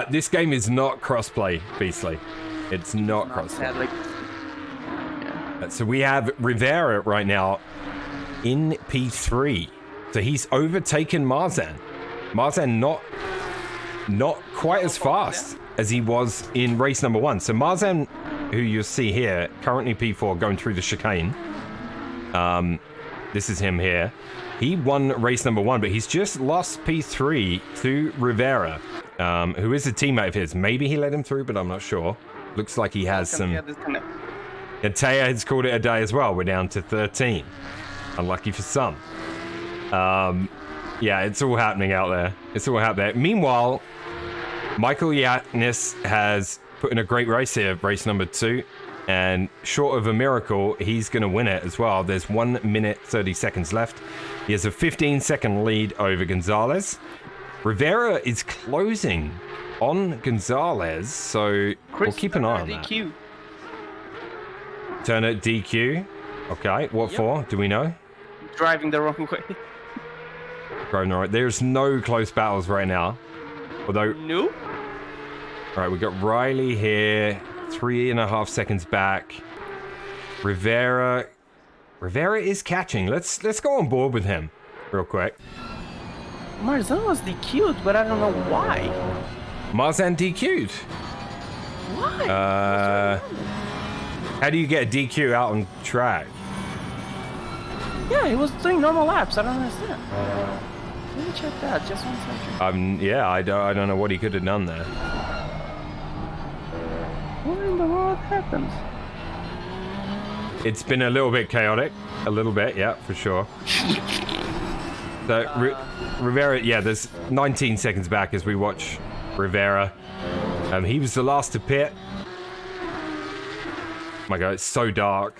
This game is not crossplay, Beastly. It's not crossplay. Sadly. So we have Rivera right now in P3. So he's overtaken Marzan. Marzan not not quite as fast as he was in race number 1. So Marzan, who you'll see here, currently P4 going through the chicane. This is him here. He won race number 1, but he's just lost P3 to Rivera, who is a teammate of his. Maybe he let him through, but I'm not sure. Looks like he has some... And Taya has called it a day as well. We're down to 13. Unlucky for some. Yeah, it's all happening out there. It's all happening. Meanwhile, Michael Yatnis has put in a great race here, race number 2. And short of a miracle, he's going to win it as well. There's 1 minute, 30 seconds left. He has a 15-second lead over Gonzalez. Rivera is closing on Gonzalez, so we'll keep an eye on that. DQ. Turner DQ. Okay, what for? Do we know? Driving the wrong way. Driving the right. There's no close battles right now. Although... No. All right, we got Riley here. 3.5 seconds back. Rivera is catching. Let's go on board with him real quick. Marzan was DQ'd, but I don't know why. Marzan DQ'd. Why? How do you get a DQ out on track? Yeah, he was doing normal laps. I don't understand. Let me check that. Just 1 second. Yeah, I don't know what he could have done there. What in the world happened? It's been a little bit chaotic. A little bit, yeah, for sure. So, Rivera, yeah, there's 19 seconds back as we watch Rivera. He was the last to pit. Oh my god, it's so dark.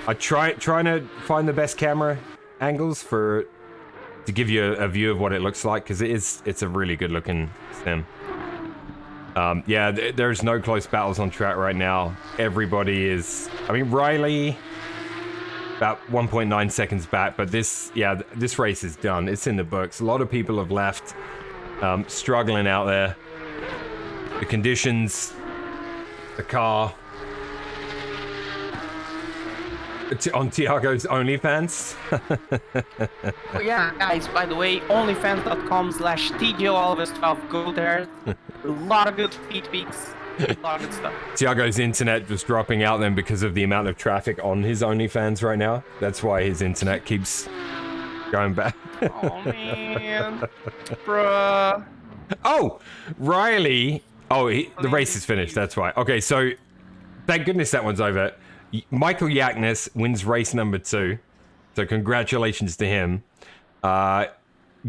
I trying to find the best camera angles to give you a view of what it looks like, because it's a really good looking sim. Yeah, there's no close battles on track right now. Everybody is... I mean, Riley, about 1.9 seconds back, but this race is done. It's in the books. A lot of people have left, struggling out there. The conditions, the car... On Tiago's OnlyFans. Oh, yeah, guys, by the way, onlyfans.com/TGOAlves12. Go there. A lot of good feed pics. A lot of good stuff. Tiago's internet was dropping out then because of the amount of traffic on his OnlyFans right now. That's why his internet keeps going back. Oh, man. Bruh. Oh, Riley. Oh, the race is finished. That's why. Okay, so thank goodness that one's over. Michael Yatnis wins race number 2. So congratulations to him.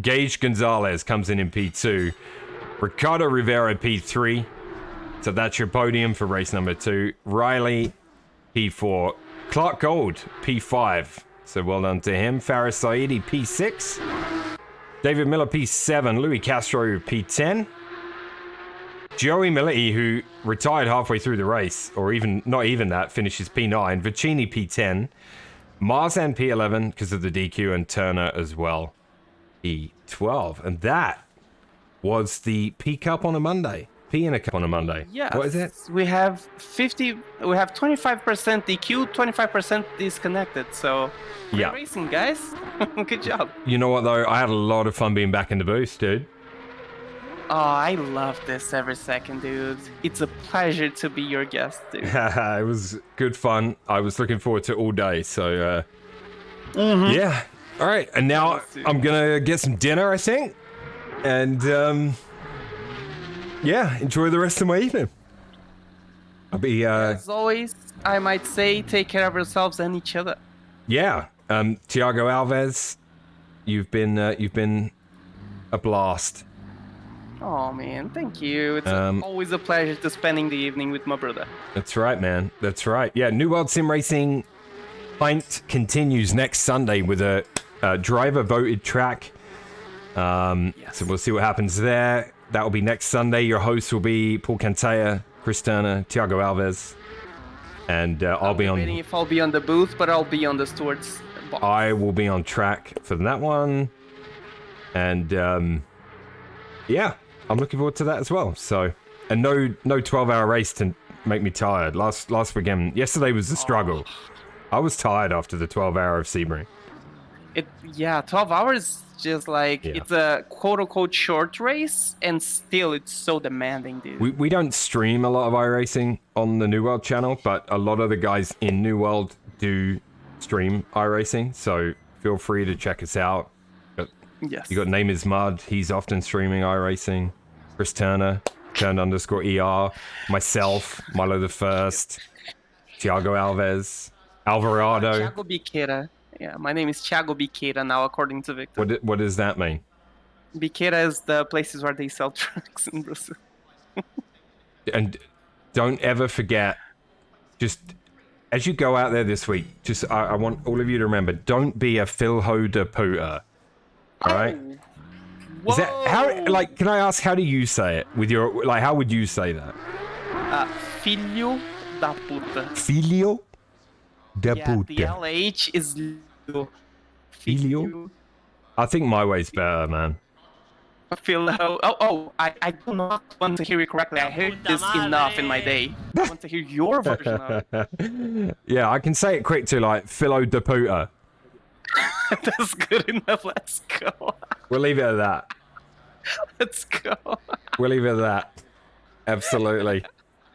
Gage Gonzalez comes in P2. Ricardo Rivera P3. So that's your podium for race number 2. Riley P4. Clark Gold P5. So well done to him. Faris Saidi P6. David Miller P7. Louis Castro P10. Joey Militi, who retired halfway through the race, or not even that, finishes P9. Vicini P10. Marzan P11 because of the DQ, and Turner as well, P12. And that was the P Cup on a Monday. P in a Cup on a Monday. Yeah. What is it? We have 25% DQ, 25% disconnected. So yeah, racing, guys. Good job. You know what though? I had a lot of fun being back in the booth, dude. Oh, I love this every second, dude. It's a pleasure to be your guest, dude. It was good fun. I was looking forward to it all day, so yeah. All right, and now I'm gonna get some dinner, I think, and yeah, enjoy the rest of my evening. I'll be as always, I might say, take care of yourselves and each other. Yeah, Tiago Alves, you've been a blast. Oh man, thank you. It's always a pleasure to spending the evening with my brother. That's right, man. That's right. Yeah, New World Sim Racing Pint continues next Sunday with a driver voted track. Yes. So we'll see what happens there. That will be next Sunday. Your hosts will be Paul Cantaya, Chris Turner, Tiago Alves, and I'll be on. If I'll be on the booth, but I'll be on the stewards box. I will be on track for that one, and yeah. I'm looking forward to that as well. So, and no 12-hour race to make me tired. Last weekend, yesterday was a struggle. I was tired after the 12-hour of Sebring. Yeah, 12 hours just like Yeah. it's a quote-unquote short race, and still it's so demanding, dude. We don't stream a lot of iRacing on the New World channel, but a lot of the guys in New World do stream iRacing, so feel free to check us out. Yes. You got Name is Mud, he's often streaming iRacing. Chris Turner, Turn_ER, myself, Milo the First, Thiago Alves, Alvarado. Thiago Biqueira. Yeah, my name is Thiago Biqueira now, according to Victor. What does that mean? Biqueira is the places where they sell trucks in Brazil. And don't ever forget, just as you go out there this week, just I want all of you to remember, don't be a Filho de puta. All right? Whoa! Is that how? Like, can I ask, how do you say it with your like? How would you say that? Filho da puta. Filho de Yeah, the puta. LH is Filho. Filho? I think my way's better, man. Filho. I do not want to hear it correctly. I heard this enough in my day. I want to hear your version of it. Yeah, I can say it quick too, like Filho de puta. That's good enough. Let's go. We'll leave it at that. Let's go. We'll leave it at that. Absolutely.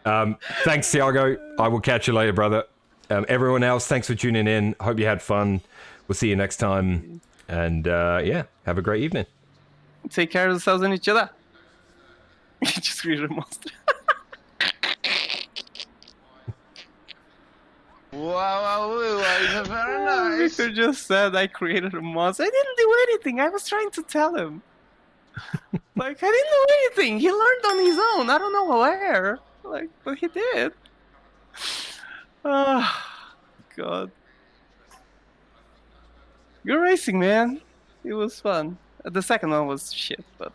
Thanks, Thiago. I will catch you later, brother. Everyone else, thanks for tuning in. Hope you had fun. We'll see you next time. And yeah, have a great evening. Take care of yourselves and each other. You just created a monster. Wow, very nice. Victor just said I created a monster. I didn't do anything. I was trying to tell him. Like, I didn't do anything. He learned on his own. I don't know where. Like, but he did. Oh, God. Good racing, man. It was fun. The second one was shit, but